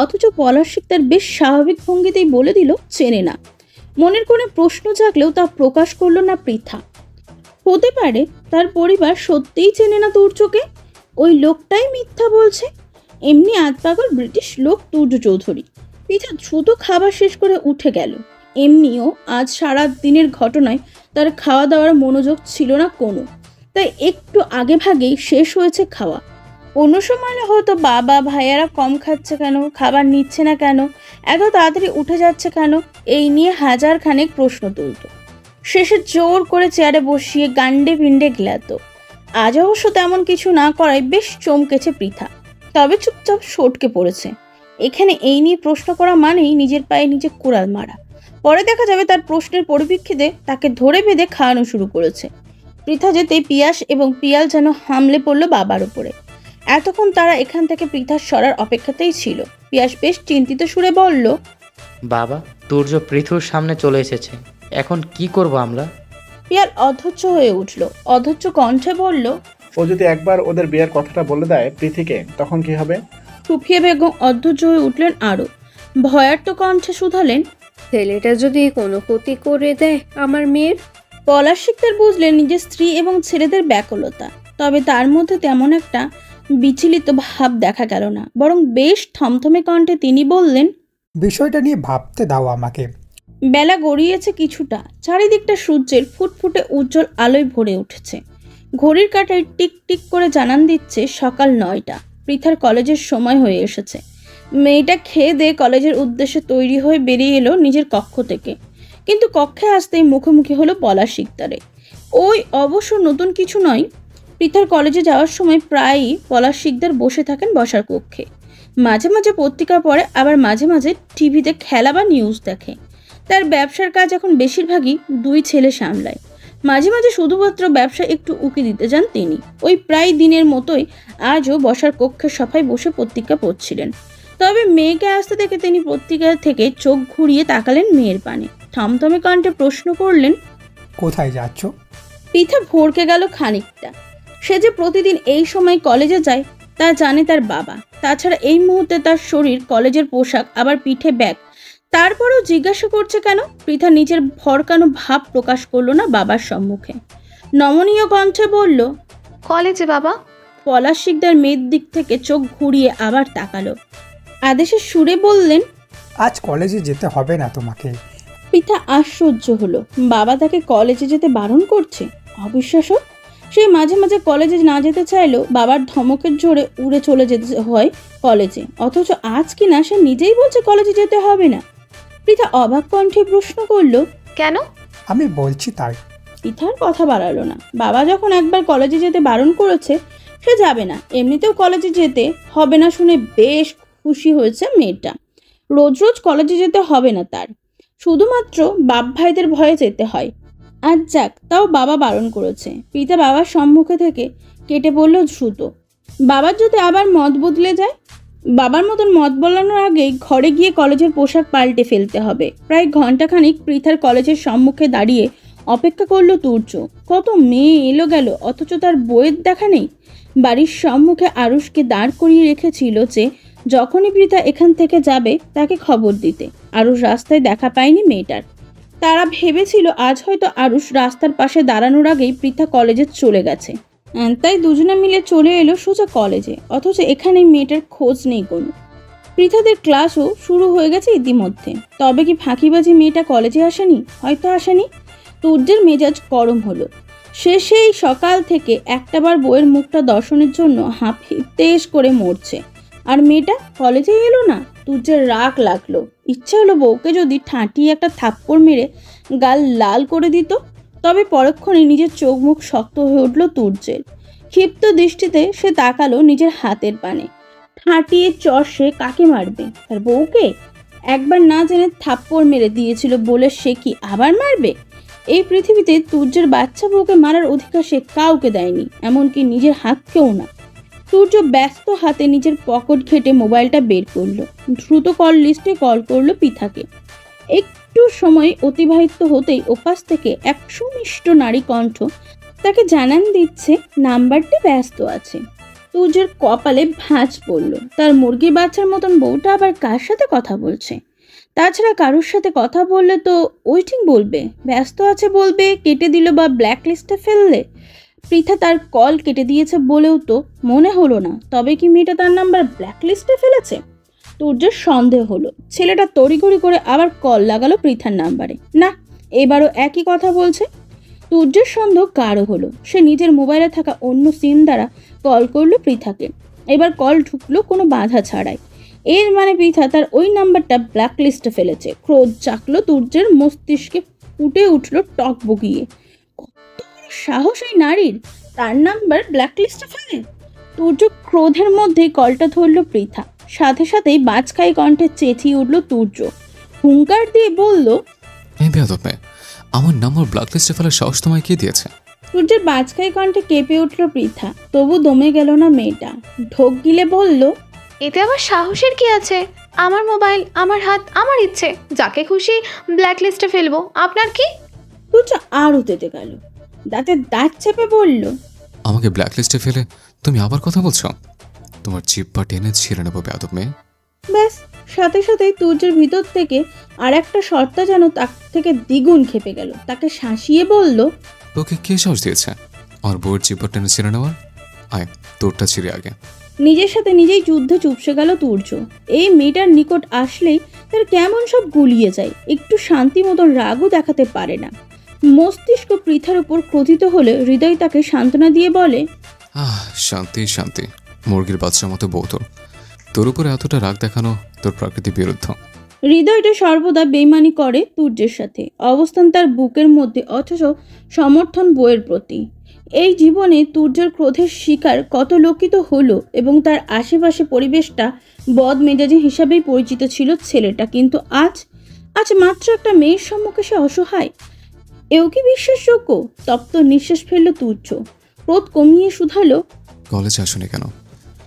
অথচ পলাশ শিকদার বেশ স্বাভাবিক ভঙ্গিতেই বলে দিল চেনে না। মনের কোনো প্রশ্ন জাগলেও তা প্রকাশ করলো না পৃথা। হতে পারে তার পরিবার সত্যিই চেনে না তুর্যকে, ওই লোকটাই মিথ্যা বলছে। এমনি আধপাগল ব্রিটিশ লোক তুর্য চৌধুরী। পৃথা দ্রুত খাবার শেষ করে উঠে গেল। এমনিও আজ সারা দিনের ঘটনায় তার খাওয়া দাওয়ার মনোযোগ ছিল না কোনো, তাই একটু আগে ভাগেই শেষ হয়েছে খাওয়া। অন্য সময় হয়তো বাবা ভাইয়ারা কম খাচ্ছে কেন, খাবার নিচ্ছে না কেন, এত তাড়াতাড়ি উঠে যাচ্ছে কেন, এই নিয়ে হাজার খানেক প্রশ্ন তুলত। শেষে জোর করে চেয়ারে বসিয়ে গান্ডে পিণ্ডে গেলাত। আজ অবশ্য তেমন কিছু না করায় বেশ চমকেছে পৃথা, তবে চুপচাপ সটকে পড়েছে। এখানে এই নিয়ে প্রশ্ন করা মানেই নিজের পায়ে নিজে কুড়াল মারা। পরে দেখা যাবে তার প্রশ্নের পরিপ্রেক্ষিতে তাকে ধরে বেঁধে খাওয়ানো শুরু করেছে। পৃথা যেতে পিয়াস এবং পিয়াল যেন হামলে পড়লো বাবার উপরে। এতক্ষণ তারা এখান থেকে পৃথার সরার অপেক্ষাতেই ছিল। পিয়াস বেশ চিন্তিত সুরে বলল, বাবা, তুর্য পৃথুর সামনে চলে এসেছে, এখন কি করব আমরা? পিয়াল অধৈর্য হয়ে উঠল, অধৈর্য কণ্ঠে বলল, ও যদি একবার ওদের বিয়ের কথাটা বলে দেয় পৃথিকে, তখন কি হবে? সুফিয়া বেগম অধৈর্য হয়ে উঠলেন আরো, ভয়ার্ত কণ্ঠে শুধালেন, ছেলেটা যদি কোনো ক্ষতি করে দেয় আমার মেয়ের? পলাশ শিকদার বুঝলেন নিজের স্ত্রী এবং ছেলেদের ব্যাকুলতা, তবে তার মধ্যে তেমন একটা বিচলিত ভাব দেখা গেল না, বরং বেশ থমথমে কণ্ঠে তিনি বললেন, বিষয়টা নিয়ে ভাবতে দাও আমাকে। বেলা গড়িয়েছে কিছুটা, চারিদিকটা সূর্যের ফুটফুটে উজ্জ্বল আলোয় ভরে উঠেছে। ঘড়ির কাঁটায় টিক টিক করে জানান দিচ্ছে সকাল 9টা। পৃথার কলেজের সময় হয়ে এসেছে। মেয়েটা খেয়ে দিয়ে কলেজের উদ্দেশ্যে তৈরি হয়ে বেরিয়ে এলো নিজের কক্ষ থেকে, কিন্তু কক্ষে আসতেই মুখোমুখি হলো পলাশ শিকদারে। ওই অবশ্য নতুন কিছু নয়, পৃথার কলেজে যাওয়ার সময় প্রায়ই পলাশ শিকদার বসে থাকেন বসার কক্ষে। মাঝে মাঝে পত্রিকা পড়ে, আবার মাঝে মাঝে টিভিতে খেলা বা নিউজ দেখে। তার ব্যবসার কাজ এখন বেশিরভাগই দুই ছেলে সামলায়। মাঝে মাঝে শুধুমাত্র ব্যবসা একটু উকি দিতে যান তিনি। ওই প্রায় দিনের মতোই আজও বসার কক্ষের সফায় বসে পত্রিকা পড়ছিলেন। তবে মেয়েকে আসতে দেখে তিনি পত্রিকা থেকে চোখ ঘুরিয়ে তাকালেন মেয়ের পানে, থমথমে কণ্ঠে প্রশ্ন করলেন, কোথায় যাচ্ছ? পৃথা ভরকে গেল খানিকটা। সে যে প্রতিদিন এই সময় কলেজে যায় তা জানে তার বাবা। তাছাড়া এই মুহূর্তে তার শরীর, কলেজের পোশাক, আবার পিঠে ব্যাগ। তারপরেও জিজ্ঞাসা করছে কেন? পৃথা নিজের ভরকানো ভাব প্রকাশ করলো না বাবার সম্মুখে। নমনীয় কণ্ঠে বলল, কলেজে বাবা। পলাশ শিকদার মেয়ের দিক থেকে চোখ ঘুরিয়ে আবার তাকালো, আদেশের সুরে বললেন, আজ কলেজে যেতে হবে না তোমাকে। পৃথা আশ্চর্য হলো, বাবা তাকে কলেজে যেতে বারণ করছে? অবিশ্বাস্য। সে মাঝে মাঝে কলেজে না যেতে চাইলেও বাবার ধমকের জোরে উড়ে চলে যেতে হয় কলেজে, অথচ আজ কিনা সে নিজেই বলছে কলেজে যেতে হবে না। পৃথা অবাক কণ্ঠে প্রশ্ন করলো, কেন? আমি বলছি তাই। পৃথার কথা বাড়ালো না। বাবা যখন একবার কলেজে যেতে বারণ করেছে সে যাবে না। এমনিতেও কলেজে যেতে হবে না শুনে বেশ খুশি হয়েছে মেয়েটা। রোজ রোজ কলেজে যেতে হবে না তার, শুধুমাত্র বাপ ভাইদের ভয়ে যেতে হয়। আজ যাক, তাও বাবা বারণ করেছে। পৃথা বাবার সম্মুখে থেকে কেটে পড়ল দ্রুত। বাবার যদি আবার মত বদলে যায়? বাবার মতন মত বলানোর আগেই ঘরে গিয়ে কলেজের পোশাক পাল্টে ফেলতে হবে। প্রায় ঘন্টাখানিক পৃথার কলেজের সম্মুখে দাঁড়িয়ে অপেক্ষা করলো তুর্য। কত মেয়ে এলো গেল, অথচ তার বইয়ের দেখা নেই। বাড়ির সম্মুখে আরুষকে দাঁড় করিয়ে রেখেছিল যে যখনই পৃথা এখান থেকে যাবে তাকে খবর দিতে। আরুষ রাস্তায় দেখা পায়নি মেয়েটার। তারা ভেবেছিল আজ হয়তো আরুষ রাস্তার পাশে দাঁড়ানোর আগেই পৃথা কলেজে চলে গেছে, তাই দুজনে মিলে চলে এলো সোজা কলেজে। অথচ এখানে মেয়েটার খোঁজ নেই কোনো। পৃথাদের ক্লাসও শুরু হয়ে গেছে ইতিমধ্যে। তবে কি ফাঁকিবাজি মেয়েটা কলেজে আসেনি? হয়তো আসেনি। তুর্যের মেজাজ গরম হলো। সে সেই সকাল থেকে একটাবার বইয়ের মুখটা দর্শনের জন্য হাঁপিতেশ করে মরছে, আর মেয়েটা কলেজে এলো না। তুর্যের রাগ লাগলো। ইচ্ছে হলো বউকে যদি ঠাঁটিয়ে একটা থাপ্পড় মেরে গাল লাল করে দিত। তবে পরক্ষণে নিজের চোখ মুখ শক্ত হয়ে উঠল তুর্যের। ক্ষিপ্ত দৃষ্টিতে সে তাকালো নিজের হাতের পানে। ঠাঁটিয়ে চর সে কাকে মারবে? তার বউকে? একবার না জেনে থাপ্পড় মেরে দিয়েছিল বলে সে কি আবার মারবে? এই পৃথিবীতে তুর্যের বাচ্চা বউকে মারার অধিকার সে কাউকে দেয়নি, এমনকি নিজের হাতকেও না। তুর্য ব্যস্ত হাতে নিজের পকেট ঘেটে মোবাইলটা বের করলো। দ্রুত কল লিস্টে কল করলো পৃথাকে। একটু সময় অতিবাহিত হতেই ওপাশ থেকে এক সুমিষ্ট নারী কণ্ঠ তাকে জানান দিচ্ছে নাম্বারটি ব্যস্ত আছে। তুর্যের কপালে ভাঁজ পড়ল। তার মুরগির বাচ্চার মতন বউটা আবার কার সাথে কথা বলছে? তাছাড়া কারোর সাথে কথা বললে তো ওয়েটিং বলবে, ব্যস্ত আছে বলবে, কেটে দিল বা ব্ল্যাক লিস্টে ফেললে। পৃথা তার কল কেটে দিয়েছে বলেও তো মনে হলো না। তবে কি মেয়েটা তার নাম্বার ব্ল্যাক লিস্টে ফেলেছে? তুর্যের সন্দেহ হলো। ছেলেটা তড়িঘড়ি করে আবার কল লাগালো পৃথার নাম্বারে। না, এবারও একই কথা বলছে। তুর্যের সন্দেহ গাঢ় হলো। সে নিজের মোবাইলে থাকা অন্য সিম দ্বারা কল করলো পৃথাকে। এবার কল ঢুকলো কোনো বাধা ছাড়াই। এর মানে পৃথা তার ওই নাম্বারটা ব্ল্যাক লিস্টে ফেলেছে। ক্রোধ চাকলো তুর্যের মস্তিষ্কে, ফুটে উঠলো টক বগিয়ে। কত সাহস এই নারীর, তার নাম্বার ব্ল্যাক লিস্টে ফেলে! তুর্য ক্রোধের মধ্যেই কলটা ধরল পৃথা। সাথে সাথেই বাজখাই কণ্ঠে চেঁচিয়ে উঠল তুর্য। হুঙ্কার দিয়ে বলল, আমার নাম্বার ব্ল্যাক লিস্টে ফেলার সাহস তোমায় কে দিয়েছে? তুর্যের বাজখাই কণ্ঠে কেঁপে উঠল পৃথা। তবু দমে গেল না মেয়েটা। ঢোক গিলে বলল, এতে আবার সাহসের কি আছে? আমার মোবাইল, আমার হাত, আমার ইচ্ছে, যাকে খুশি ব্ল্যাক লিস্টে ফেলবো। আপনার কি? তুর্য আরও তেতে গেল। দাঁতে দাঁত চেপে বলল, আমাকে ব্ল্যাক লিস্টে ফেলে তুমি আবার কথা বলছো? তোমার জিহ্বা টেনে ছিঁড়ে নেবো বেয়াদব মেয়ে। ব্যাস, সাথে সাথেই তুর্যের ভিতর থেকে আর একটা শর্তা যেন তার থেকে দ্বিগুণ খেপে গেল। তাকে শাসিয়ে বলল, তোকে কে সাহস দিয়েছে আমার বউয়ের জিহ্বা টেনে ছিঁড়ে নেওয়ার? আয়, তোরটা ছিঁড়ে আগে। নিজের সাথে নিজেই যুদ্ধে চুপসে গেল তুর্য। এই মেয়েটার নিকট আসলেই তার কেমন সব গুলিয়ে যায়। একটু শান্তি মতন রাগও দেখাতে পারে না। মস্তিষ্ক পৃথার উপর ক্রোধিত হলে হৃদয় তাকে সান্ত্বনা দিয়ে বলে, শান্তি শান্তি, মুরগির বাচ্চার মতো বউ তোর উপরে এতটা রাগ দেখানো তোর প্রকৃতির বিরুদ্ধ। হৃদয়টা সর্বদা বেইমানি করে তুর্যের সাথে। অবস্থান তার বুকের মধ্যে, অথচ সমর্থন বইয়ের প্রতি। এই জীবনে তুর্যের ক্রোধের শিকার কত লোকিত হলো, এবং তার আশেপাশে পরিবেশটা বদমেজাজি হিসাবেই পরিচিত ছিল ছেলেটা। কিন্তু আজ মাত্র একটা মেয়ের সম্মুখে সে অসহায়। এও কি বিশ্বাসযোগ্য? তপ্ত নিঃশ্বাস ফেলল তুর্য। ক্রোধ কমিয়ে শুধালো, কলেজে আসুনি কেন?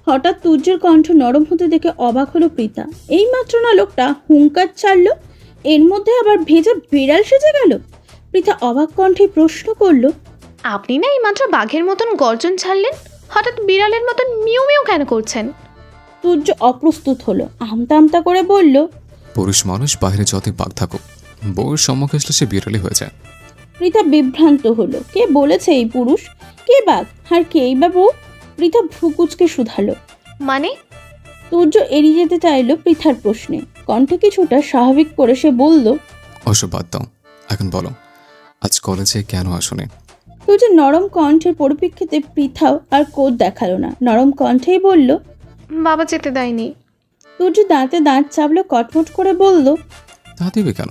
হঠাৎ তুর্যের কণ্ঠ নরম হতে দেখে অবাক হলো পৃথা। এইমাত্র না লোকটা হুঙ্কার ছাড়লো, এর মধ্যে আবার ভেজা বিড়াল সেজে গেল। পৃথা অবাক কণ্ঠে প্রশ্ন করলো, আপনি না এইমাত্র বাঘের মতন গর্জন ছাড়লেন, হঠাৎ বিড়ালের মতন মিউ মিউ কেন করছেন? তুর্য অপ্রস্তুত হলো। আমতা আমতা করে বলল, পুরুষ মানুষ বাইরে যতই বাঘ থাকুক, বউয়ের সম্মুখে আসলে সে বিড়ালি হয়ে যায়। পৃথা বিভ্রান্ত হলো। কে বলেছে এই পুরুষ, কে বাঘ, আর কেই বা বউ? পৃথা ভ্রুকুচকে শুধালো, মানে? তুর্য এড়িয়ে যেতে চাইল পৃথার প্রশ্নে। কণ্ঠে কিছুটা স্বাভাবিক করে সে বলল, ওসব বাদ দাও, এখন বলো আজ কলেজে কেন আসুনি? তুর্যের নরম কণ্ঠের পরিপ্রেক্ষিতে পৃথাও আর কোদ দেখালো না। নরম কণ্ঠেই বলল, বাবা যেতে দেয়নি। তুর্য দাঁতে দাঁত চাপলো, কটমট করে বলল, তা দিবে কেন?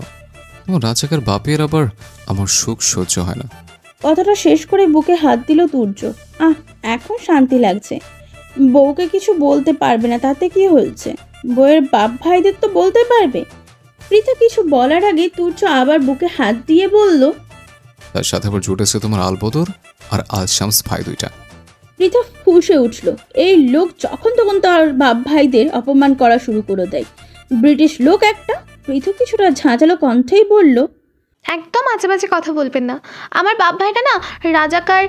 তোমার রাজাকার বাপের আবার আমার সুখ সহ্য হয় না। কথাটা শেষ করে বুকে হাত দিল তুর্য। এখন শান্তি লাগছে। বউকে কিছু বলতে পারবে না, তাতে কি হয়েছে? বউয়ের বাপ ভাইদের তো বলতে পারবে। পৃথা কিছু বলার আগে তুর্য আবার বুকে হাত দিয়ে বলল, তার সাথে আবার জুটেছে তোমার আলবদর আর আল শামস ভাই দুইটা। পৃথা ফুঁসে উঠল। এই লোক যখন তখন তার বাপ ভাইদের অপমান করা শুরু করে দেয়। ব্রিটিশ লোক একটা। পৃথু কিছুটা ঝাঁঝালো কণ্ঠেই বলল, একদম আজে বাজে কথা বলবেন না। আমার বাপ ভাইটা না রাজাকার,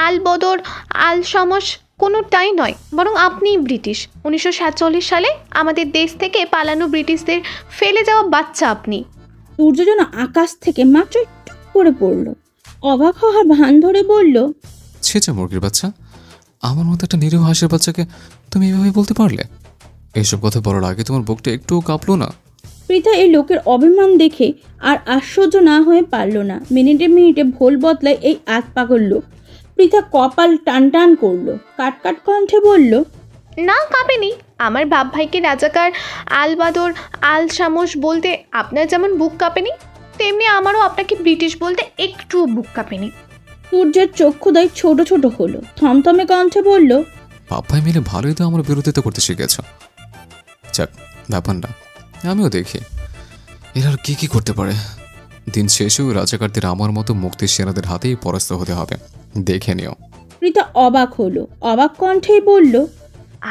আল বদর, আল শামস কোনোটাই নয়, বরং আপনিই ব্রিটিশ। 1947 সালে আমাদের দেশ থেকে পালানো ব্রিটিশদের ফেলে যাওয়া বাচ্চা আপনি। সূর্য যেন আকাশ থেকে মাত্র টুক করে পড়ল। অবাক হওয়ার ভান ধরে বলল, ছেচা মুরগির বাচ্চা, আমার মতো একটা নিরীহ হাঁসের বাচ্চাকে তুমি এভাবে বলতে পারলে? এইসব কথা বলার আগে তোমার বুকটা একটুও কাঁপলো না? পৃথা এই লোকের অভিমান দেখে আর আশ্চর্য না হয়ে পারল না। মিনিটে মিনিটে ভোল বদলায় এই আত পাগল লোক। পৃথা কপাল টান টান করলো, কাটকাট কণ্ঠে বলল, না কাঁপেনি। আমার বাপ ভাইকে রাজাকার, আল বাদর, আল শামস বলতে আপনার যেমন বুক কাঁপেনি, তেমনি আমারও আপনাকে ব্রিটিশ বলতে একটুও বুক কাঁপেনি। সূর্যের চক্ষুদয় ছোট ছোট হলো। থমথমে কণ্ঠে বলল, বাপ ভাই মিলে ভালোই তো আমার বিরোধিতা করতে শিখেছ। যাক, ব্যাপার না, আমিও দেখি এরা আর কি করতে পারে। দিন শেষেও রাজাকারদের আমার মতো মুক্তি সেনাদের হাতেই পরাস্ত হতে হবে, দেখে নিও। পৃথা অবাক হলো। অবাক কণ্ঠেই বলল,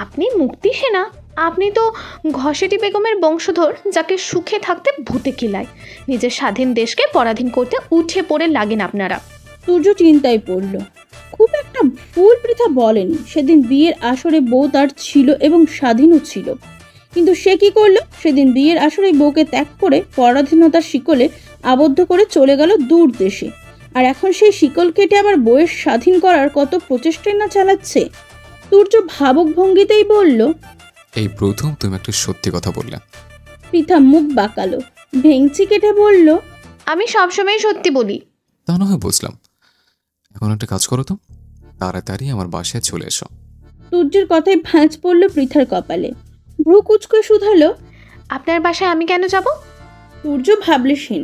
আপনি মুক্তি সেনা? আপনি তো ঘসেটি বেগমের বংশধর, যাকে সুখে থাকতে ভূতে কিলায়। নিজের স্বাধীন দেশকে পরাধীন করতে উঠে পড়ে লাগেন আপনারা। সূর্য চিন্তায় পড়ল। খুব একটা ভুল পৃথা বলেনি। সেদিন বিয়ের আসরে বউ তার ছিল এবং স্বাধীনও ছিল, কিন্তু সে কি করলো? সেদিন বিয়ের আসরে বউকে ত্যাগ করে পরাধীনতার শিকলে আবদ্ধ করে চলে গেল দূর দেশে। আর এখন সেই শিকল কেটে আবার বউয়ের স্বাধীন করার কত প্রচেষ্টাই না চালাচ্ছে। সূর্য ভাবুক ভঙ্গিতেই বলল, এই প্রথম তুমি একটা সত্যি কথা বললে। পৃথা মুখ বাঁকালো, ভেঙচি কেটে বলল, আমি সবসময় সত্যি বলি। তা না হয় বুঝলাম। এখন একটা কাজ করো তো, তাড়াতাড়ি আমার বাসায় চলে এসো। সূর্যের কথায় ভাঁজ পড়ল পৃথার কপালে। ভ্রু কুচকে শুধালো, আপনার বাসায় আমি কেন যাব? সূর্য ভাবলেশীন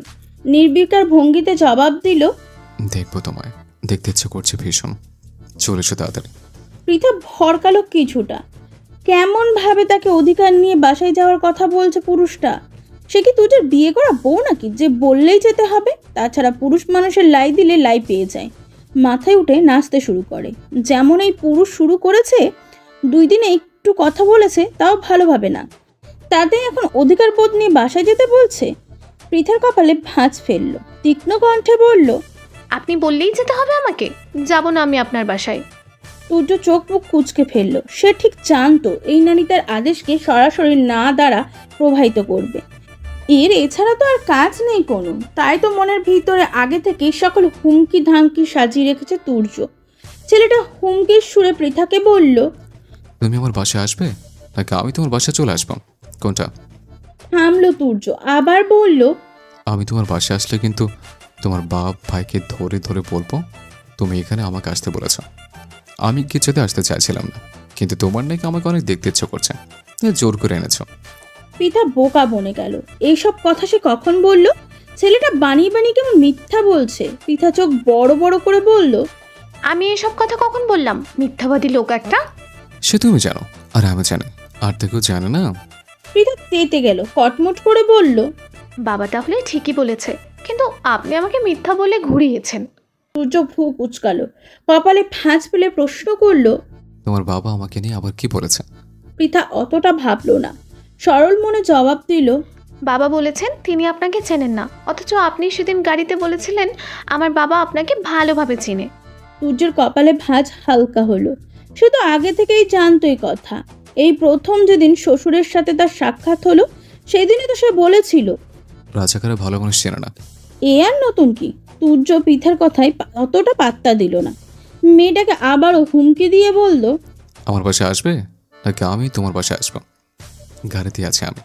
নির্বিকার ভঙ্গিতে জবাব দিল, দেখবো তোমায়, দেখতে ইচ্ছে করছে ভীষণ, চলে এসো তাড়াতাড়ি। পৃথা ভরকালো কিছুটা। কেমন ভাবে তাকে অধিকার নিয়ে বাসায় যাওয়ার কথা বলছে পুরুষটা? সে কি তুই বিয়ে করা বউ নাকি যে বললেই যেতে হবে? তাছাড়া পুরুষ মানুষের লাই দিলে লাই পেয়ে যায়। মাথায় উঠে নাচতে শুরু করে। যেমন এই পুরুষ শুরু করেছে, 2 দিনে একটু কথা বলেছে, তাও ভালোভাবে না, তাতে এখন অধিকার বোধ নিয়ে বাসায় যেতে বলছে। পৃথার কপালে ভাঁজ ফেলল, তীক্ষ্ণ কণ্ঠে বলল, আপনি বললেই যেতে হবে আমাকে? যাব না আমি আপনার বাসায়। সূর্য চোখ মুখ কুচকে ফেলল। সে ঠিক জানতো এই নারী তার আদেশকে সরাসরি না দ্বারা প্রবাহিত করবে। এর এছাড়া তো আর কাজ নেই কোনো। তাই তো মনের ভিতরে আগে থেকে সকল হুমকি ধামকি সাজিয়ে রেখেছে সূর্য। ছেলেটা হুমকির সুরে পৃথাকে বলল, তুমি আমার বাসায় আসবে নাকি আমি তোমার বাসায় চলে আসবো, কোনটা? থামলো সূর্য, আবার বলল, আমি তোমার বাসায় আসলে কিন্তু তোমার বাপ ভাইকে ধরে ধরে বলবো তুমি এখানে আমাকে আসতে বলেছ। আমি কিছুতে আসতে চাইছিলাম না, কিন্তু তোমার নাকি আমাকে অনেক দেখতে ইচ্ছে করছে, তাই জোর করে এনেছো। পৃথা বোকা বনে গেল। এইসব কথা সে কখন বলল? ছেলেটা বানিয়ে বানিয়ে কেমন মিথ্যা বলছে। পৃথা চোখ বড় বড় করে বলল, আমি এসব কথা কখন বললাম? মিথ্যাবাদী লোক একটা। সে তুমি জানো আর আমি জানি, আর তো কেউ জানে না। পৃথা তেতে গেল, কটমট করে বলল, বাবা তাহলে ঠিকই বলেছে, কিন্তু আপনি আমাকে মিথ্যা বলে ঘুরিয়েছেন। সূর্য ভ্রু কুচকালো, কপালে ভাঁজ ফেলে প্রশ্ন করল, তোমার বাবা আমাকে নিয়ে আবার কি বলেছে? পৃথা অতটা ভাবলো না, সরল মনে জবাব দিল, বাবা বলেছেন তিনি আপনাকে চেনেন না, অথচ আপনি সেদিন গাড়িতে বলেছিলেন আমার বাবা আপনাকে ভালোভাবে চিনে। সূর্যের কপালে ভাঁজ হালকা হলো। সে তো আগে থেকেই জানতো এই কথা। এই প্রথম যেদিন শ্বশুরের সাথে তার সাক্ষাৎ হলো, সেই দিনই তো সে বলেছিল রাজাকারে ভালো মানুষ চেনে না। এ আর নতুন কি? সূর্য পৃথার কথায় অতটা পাত্তা দিল না। মেয়েটাকে আবারও হুমকি দিয়ে বলল, আমার বাসায় আসবে নাকি আমি তোমার বাসায় আসবো? গাড়িতে আছে আমি,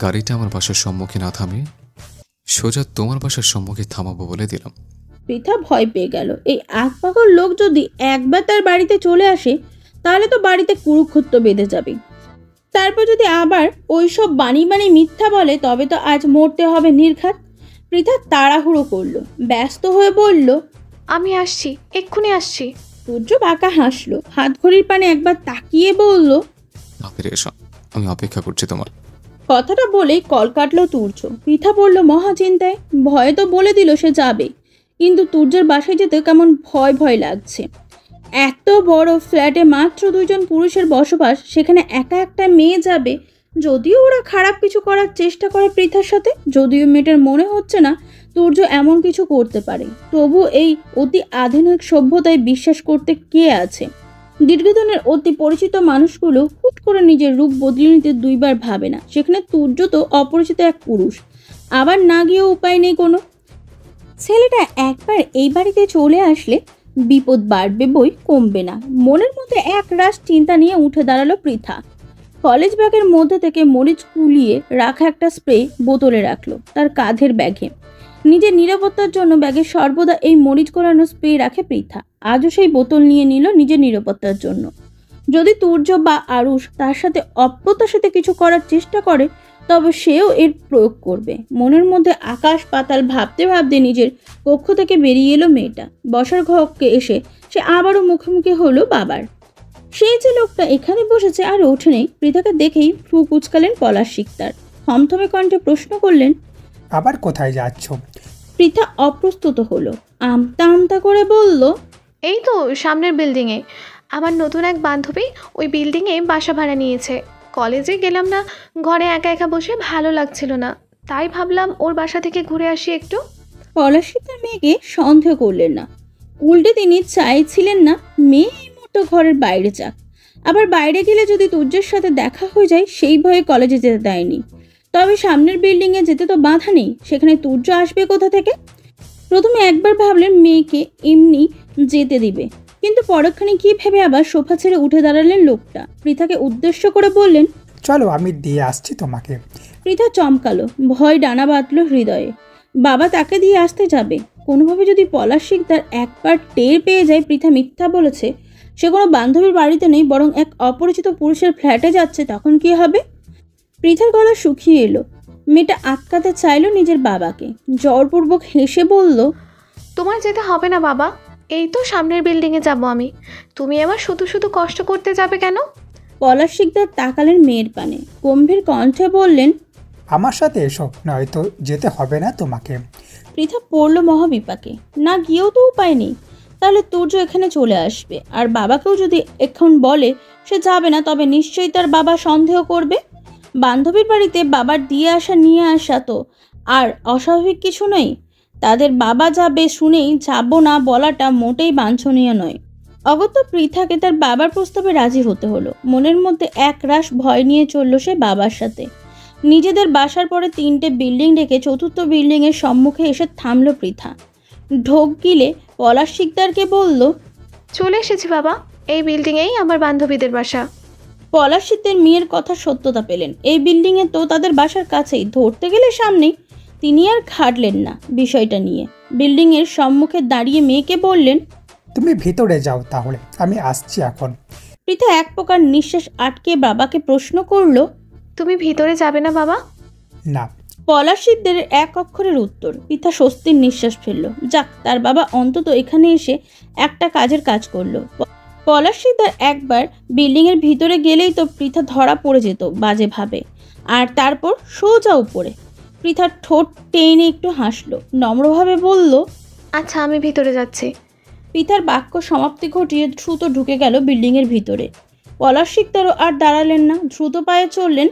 গাড়িটা আমার বাসার সম্মুখে না থামিয়ে সোজা তোমার বাসার সম্মুখে থামাবো বলে দিলাম। পৃথা ভয় পেয়ে গেল। এই আকপাকর লোক যদি একবার তার বাড়িতে চলে আসে, তাহলে তো বাড়িতে কুরুক্ষেত্র বেঁধে যাবে। তারপর যদি আবার ওইসব বানি মিথ্যা বলে, তবে তো আজ মরতে হবে নির্ঘাত। পৃথা তাড়াহুড়ো করলো, ব্যস্ত হয়ে বলল, আমি আসছি, এক্ষুনি আসছি। সূর্য বাঁকা হাসলো, হাত ঘড়ির পানে একবার তাকিয়ে বলল, তাড়াতাড়ি এসো, আমি অপেক্ষা করছি তোমার। কথাটা বলেই কল কাটলো সূর্য। পৃথা বলল মহা চিন্তায়। ভয়ে তো বলে দিল সে যাবে, কিন্তু তুর্যের বাসায় যেতে কেমন ভয় ভয় লাগছে। এত বড় ফ্ল্যাটে মাত্র 2 জন পুরুষের বসবাস, সেখানে একা একটা মেয়ে যাবে। যদিও ওরা খারাপ কিছু করার চেষ্টা করে পৃথার সাথে, যদিও মেয়েটার মনে হচ্ছে না তুর্য এমন কিছু করতে পারে, তবু এই অতি আধুনিক সভ্যতায় বিশ্বাস করতে কে আছে? দীর্ঘদিনের অতি পরিচিত মানুষগুলো হুট করে নিজের রূপ বদলে নিতে 2 বার ভাবে না। সেখানে তুর্য তো অপরিচিত এক পুরুষ, আবার না গিয়েও উপায় নেই কোনো। ছেলেটা একবার এই বাড়িতে চলে আসলে বিপদ বাড়বে বই কমবে না। মনের মধ্যে এক রাশ চিন্তা নিয়ে উঠে দাঁড়ালো পৃথা। কলেজ ব্যাগের মধ্যে থেকে মরিচ কুলিয়ে রাখা একটা স্প্রে বোতলে রাখলো তার কাঁধের ব্যাগে। নিজের নিরাপত্তার জন্য ব্যাগে সর্বদা এই মরিচ গলানো স্প্রে রাখে পৃথা। আজও সেই বোতল নিয়ে নিল নিজের নিরাপত্তার জন্য। যদি তুর্য বা আরুষ তার সাথে অপ্রত্যাশিত কিছু করার চেষ্টা করে, তবে সেও এর প্রয়োগ করবে। মনের মধ্যে আকাশ পাতাল ভাবতে ভাবতে নিজের কক্ষ থেকে বেরিয়ে এলো মেয়েটা। বসার ঘরকে এসে সে আবারও মুখোমুখি হলো বাবার। সেই যে লোকটা এখানে বসেছে আর ওঠে নেই, পৃথাকে দেখেই ভ্রু কুচকালেন পলাশ শিকদার। থমথমে কণ্ঠে প্রশ্ন করলেন, আবার কোথায় যাচ্ছ? পৃথা অপ্রস্তুত হলো, আমতা আমতা করে বলল, এই তো সামনের বিল্ডিংয়ে। আমার নতুন এক বান্ধবী ওই বিল্ডিংয়ে বাসা ভাড়া নিয়েছে। কলেজে গেলাম না, ঘরে একা একা বসে ভালো লাগছিল না, তাই ভাবলাম ওর বাসা থেকে ঘুরে আসি একটু। পলাশ শিকদার মেয়েকে সন্দেহ করলেন না, উল্টে তিনি চাইছিলেন না মেয়ে এই মুহূর্তে ঘরের বাইরে যাক। আবার বাইরে গেলে যদি তুর্যের সাথে দেখা হয়ে যায় সেই ভয়ে কলেজে যেতে দেয়নি। তবে সামনের বিল্ডিংয়ে যেতে তো বাধা নেই, সেখানে তুর্য আসবে কোথা থেকে? প্রথমে একবার ভাবলেন মেয়েকে এমনি যেতে দিবে, কিন্তু পরক্ষণে কি ভেবে আবার সোফা ছেড়ে উঠে দাঁড়ালেন লোকটা। পৃথাকে উদ্দেশ্য করে বললেন, চলো আমি দিয়ে আসছি তোমাকে। পৃথা চমকালো, ভয় ডানা বাঁধল হৃদয়ে। বাবা তাকে দিয়ে আসতে যাবে? কোনোভাবে যদি পলাশ শিকদার একবার টের পেয়ে যায় পৃথা মিথ্যা বলেছে, সে কোনো বান্ধবীর বাড়িতে নেই বরং এক অপরিচিত পুরুষের ফ্ল্যাটে যাচ্ছে, তখন কি হবে? পৃথার গলা শুকিয়ে এলো। মেয়েটা আটকাতে চাইল নিজের বাবাকে। জোরপূর্বক হেসে বলল, তোমার যেতে হবে না বাবা, এই তো সামনের বিল্ডিংয়ে যাব আমি। তুমি আমার শুধু শুধু কষ্ট করতে যাবে কেন? পলাশ শিকদার তাকালেন মেয়ের পানে, গম্ভীর কণ্ঠে বললেন, আমার সাথে এসো, নয়তো যেতে হবে না তোমাকে। পৃথা পড়ল মহাবিপাকে। না গিয়েও তো উপায় নেই, তাহলে তুর্য এখানে চলে আসবে। আর বাবাকেও যদি এখন বলে সে যাবে না, তবে নিশ্চয়ই তার বাবা সন্দেহ করবে। বান্ধবীর বাড়িতে বাবার দিয়ে আসা নিয়ে আসা তো আর অস্বাভাবিক কিছু নয়। তাদের বাবা যাবে শুনেই যাব না বলাটা মোটেই বাঞ্ছনীয় নয়। অগত্যা পৃথাকে তার বাবার প্রস্তাবে রাজি হতে হলো। মনের মধ্যে এক রাশ ভয় নিয়ে চলল সে বাবার সাথে। নিজেদের বাসার পরে 3টে বিল্ডিং রেখে 4র্থ বিল্ডিংয়ের সম্মুখে এসে থামল পৃথা। ঢোক গিলে পলাশ শিকদারকে বলল, চলে এসেছি বাবা, এই বিল্ডিংয়েই আমার বান্ধবীদের বাসা। পলাশ শিকদার মেয়ের কথা সত্যতা পেলেন। এই বিল্ডিংয়ে তো তাদের বাসার কাছেই, ধরতে গেলে সামনেই। তিনি আর খাটলেন না বিষয়টা নিয়ে। বিল্ডিংয়ের সম্মুখে দাঁড়িয়ে মেয়েকে বললেন, তুমি ভিতরে যাও তাহলে, আমি আসছি এখন। পৃথা এক প্রকার নিঃশ্বাস আটকে বাবাকে প্রশ্ন করলো, তুমি ভিতরে যাবে না বাবা? না। পলাশ শিকদারের এক অক্ষরের উত্তর। পৃথা স্বস্তির নিঃশ্বাস ফেলল। যাক, তার বাবা অন্তত এখানে এসে একটা কাজের কাজ করলো। পলাশ শিকদার একবার বিল্ডিংয়ের ভিতরে গেলেই তো পৃথা ধরা পড়ে যেত বাজে ভাবে, আর তারপর সোজা উপরে। পৃথার ঠোঁট টেনে একটু হাসলো, নম্রভাবে বলল, আচ্ছা আমি ভিতরে যাচ্ছি। পৃথার বাক্য সমাপ্তি ঘটিয়ে দ্রুত ঢুকে গেল বিল্ডিংয়ের ভিতরে। পলাশ শিকদারও আর দাঁড়ালেন না, দ্রুত পায়ে চললেন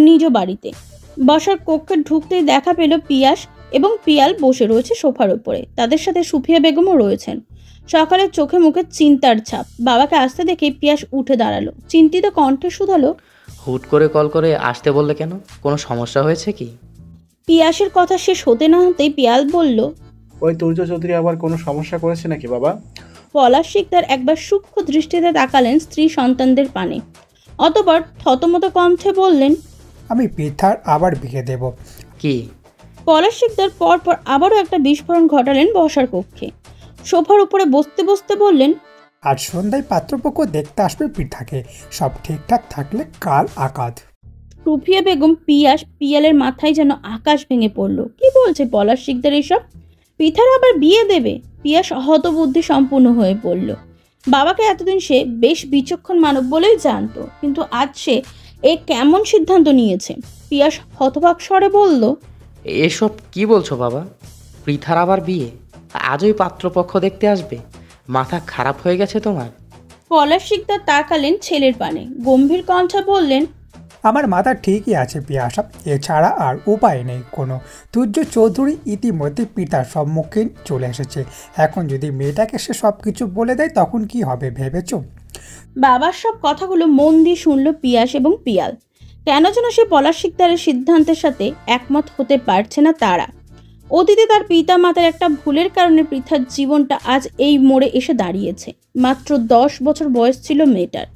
নিজ বাড়িতে। বসার কক্ষে ঢুকতেই দেখা পেল পিয়াস এবং পিয়াল বসে রয়েছে সোফার উপরে। তাদের সাথে সুফিয়া বেগমও রয়েছেন। সকালের চোখে মুখে চিন্তার ছাপ। বাবাকে আসতে দেখে পিয়াস উঠে দাঁড়ালো, চিন্তিত কণ্ঠে শুধালো, হুট করে কল করে আসতে বললে কেন? কোনো সমস্যা হয়েছে কি? পিয়াসের কথা শেষ হতে না হতেই পিয়াল বলল, ওই তুর্য চৌধুরী আবার কোনো সমস্যা করেছে নাকি বাবা? পলাশ শিকদার একবার সূক্ষ্ম দৃষ্টিতে তাকালেন স্ত্রী সন্তানদের পানে, অতঃপর থতমত কণ্ঠে বললেন, আমি পৃথার আবার বিয়ে দেব। কি? পলাশ শিকদার পরপর আবারও একটা বিস্ফোরণ ঘটালেন বসার কক্ষে। সোফার উপরে বসতে বসতে বললেন, আজ সন্ধ্যায় পাত্রপক্ষ দেখতে আসবে পৃথাকে, সব ঠিকঠাক থাকলে কাল আকাদ। সুফিয়া বেগম পিয়াস পিয়ালের মাথায় যেন আকাশ ভেঙে পড়ল। কি বলছে পলাশ শিকদার এসব? পৃথার আবার বিয়ে দেবে? পিয়াস হতবুদ্ধি সম্পূর্ণ হয়ে পড়ল। বাবাকে এতদিন সে বেশ বিচক্ষণ মানব বলেই জানতো, কিন্তু আজ সে কেমন সিদ্ধান্ত নিয়েছে? পিয়াস হতবাক স্বরে বলল, এসব কি বলছো বাবা? পৃথার আবার বিয়ে? আজই পাত্রপক্ষ দেখতে আসবে? মাথা খারাপ হয়ে গেছে তোমার? পলাশ শিকদার তাকালেন ছেলের পানে, গম্ভীর কণ্ঠে বললেন, আমার মাথা ঠিকই আছে পিয়াসা, এছাড়া আর উপায় নেই কোনো। তুর্য চৌধুরী ইতিমধ্যে পিতার সম্মুখীন চলে এসেছে, এখন যদি মেয়েটাকে সে সব কিছু বলে দেয় তখন কি হবে ভেবেছ? বাবার সব কথাগুলো মন দিয়ে শুনল পিয়াস এবং পিয়াল। কেন যেন সে পলাশ শিকদারের সিদ্ধান্তের সাথে একমত হতে পারছে না তারা। অতীতে তার পিতা মাতার একটা ভুলের কারণে পৃথার জীবনটা আজ এই মোড়ে এসে দাঁড়িয়েছে। মাত্র 10 বছর বয়স ছিল মেয়েটার।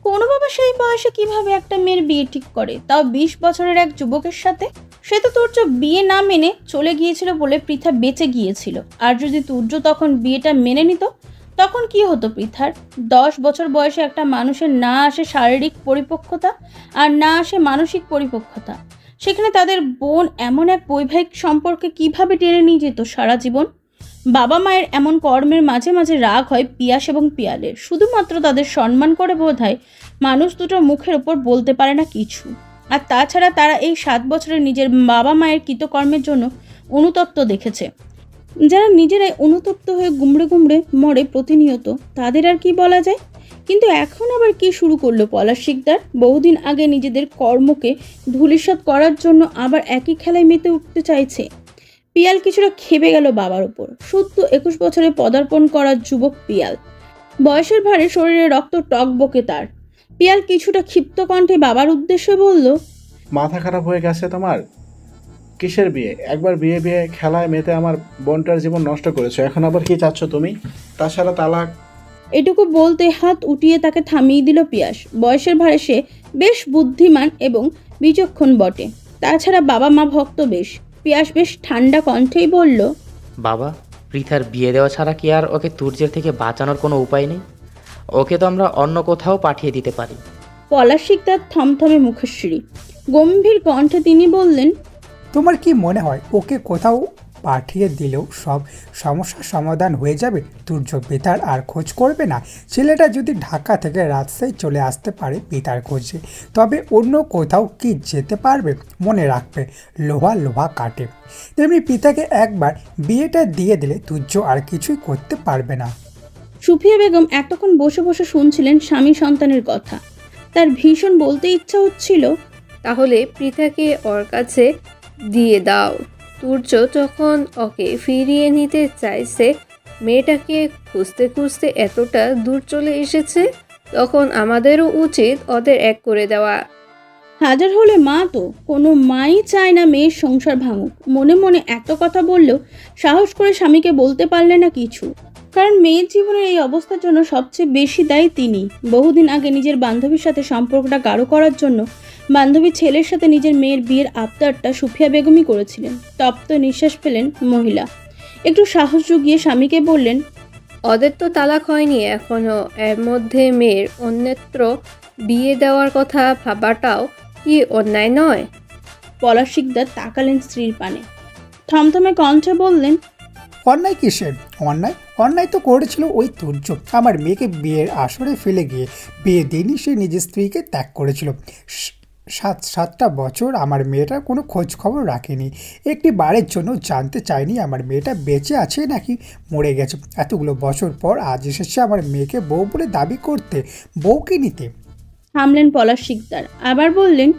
কোনোভাবে সেই বয়সে কিভাবে একটা মেয়ের বিয়ে ঠিক করে, তাও 20 বছরের এক যুবকের সাথে? সে তো তুর্য বিয়ে না মেনে চলে গিয়েছিল বলে পৃথা বেঁচে গিয়েছিল। আর যদি তুর্য তখন বিয়েটা মেনে নিত তখন কি হতো পৃথার? 10 বছর বয়সে একটা মানুষের না আসে শারীরিক পরিপক্কতা আর না আসে মানসিক পরিপক্কতা, সেখানে তাদের বোন এমন এক বৈবাহিক সম্পর্কে কিভাবে টেনে নিয়ে যেত সারা জীবন? বাবা মায়ের এমন কর্মের মাঝে মাঝে রাগ হয় পিয়াস এবং পিয়ালের, শুধুমাত্র তাদের সম্মান করে বোধহয় মানুষ দুটো মুখের ওপর বলতে পারে না কিছু। আর তাছাড়া তারা এই 7 বছরে নিজের বাবা মায়ের কৃতকর্মের জন্য অনুতপ্ত দেখেছে। যারা নিজেরাই অনুতপ্ত হয়ে গুমড়ে গুমড়ে মরে প্রতিনিয়ত, তাদের আর কি বলা যায়? কিন্তু এখন আবার কি শুরু করলো পলাশ শিকদার? বহুদিন আগে নিজেদের কর্মকে ধূলিসাৎ করার জন্য আবার একই খেলায় মেতে উঠতে চাইছে। পিয়াল কিছুটা খেপে গেল বাবার উপর। সদ্য 21 বছরে পদার্পণ করা যুবক পিয়াল, বয়সের ভারে শরীরে রক্ত টকবকে তার। পিয়াল কিছুটা ক্ষিপ্ত কণ্ঠে বাবার উদ্দেশ্যে বলল, মাথা খারাপ হয়ে গেছে তোমার? কিসের বিয়ে? একবার বিয়ে বিয়ে খেলায় মেতে আমার বোনটার জীবন নষ্ট করেছো, এখন আবার কি চাচ্ছ তুমি? তাছাড়া তালাক। এটুকু বলতে হাত উঠিয়ে তাকে থামিয়ে দিল পিয়াস। বয়সের ভারে সে বেশ বুদ্ধিমান এবং বিচক্ষণ বটে, তাছাড়া বাবা মা ভক্ত বেশ। পিয়াস বেশ ঠান্ডা কণ্ঠেই বলল, বাবা, পৃথার বিয়ে দেওয়া ছাড়া কি আর ওকে তুর্যের থেকে বাঁচানোর কোনো উপায় নেই? ওকে তো আমরা অন্য কোথাও পাঠিয়ে দিতে পারি। পলাশ শিকদার থমথমে মুখশ্রী গম্ভীর কণ্ঠে তিনি বললেন, তোমার কি মনে হয় ওকে কোথাও পাঠিয়ে দিলেও সব সমস্যার সমাধান হয়ে যাবে? তুর্য পিতার আর খোঁজ করবে না। ছেলেটা যদি ঢাকা থেকে রাজশাহী চলে আসতে পারে পিতার খোঁজে, তবে অন্য কোথাও কি যেতে পারবে? মনে রাখবে, লোহা লোহা কাটে। তেমনি পিতাকে একবার বিয়েটা দিয়ে দিলে তুর্য আর কিছুই করতে পারবে না। সুফিয়া বেগম এতক্ষণ বসে বসে শুনছিলেন স্বামী সন্তানের কথা। তার ভীষণ বলতে ইচ্ছা হচ্ছিল, তাহলে পৃথাকে ওর কাছে দিয়ে দাও। তুর্য যখন ওকে ফিরিয়ে নিতে চাইছে, মেয়েটাকে খুঁজতে খুঁজতে এতটা দূর চলে এসেছে, তখন আমাদেরও উচিত ওদের এক করে দেওয়া। হাজার হলে মা তো, কোনো মাই চায় না মেয়ের সংসার ভাঙুক। মনে মনে এত কথা বললেও সাহস করে স্বামীকে বলতে পারলে না কিছু, কারণ মেয়ের জীবনের এই অবস্থার জন্য সবচেয়ে বেশি দায়ী তিনি। বহুদিন আগে নিজের বান্ধবীর সাথে সম্পর্কটা গাঢ় করার জন্য বান্ধবীর ছেলের সাথে নিজের মেয়ের বিয়ের আবদারটা সুফিয়া বেগমই করেছিলেন। তপ্ত নিঃশ্বাস ফেলেন মহিলা। একটু সাহস জুগিয়ে স্বামীকে বললেন, ওদের তো তালাক হয়নি এখনো, এর মধ্যে মেয়ের অন্যত্র বিয়ে দেওয়ার কথা ভাবাটাও কি অন্যায় নয়? পলাশ শিকদার তাকালেন স্ত্রীর পানে, থমথমে কণ্ঠে বললেন, অন্যায় কিসের? অন্যায় তো করেছিল ওই তুর্য। আমার মেয়েকে বিয়ের আসরে ফেলে গিয়ে বিয়ে দিনই সে নিজের স্ত্রীকে ত্যাগ করেছিল। 7টা বছর আমার মেয়েটার কোনো খোঁজ খবর রাখেনি, একটি বারের জন্য জানতে চায়নি আমার মেয়েটা বেঁচে আছে নাকি মরে গেছে। এতগুলো বছর পর আজ এসেছে আমার মেয়েকে বউ বলে দাবি করতে, বউকে নিতে। থামলেন পলাশ শিকদার, আবার বললেন,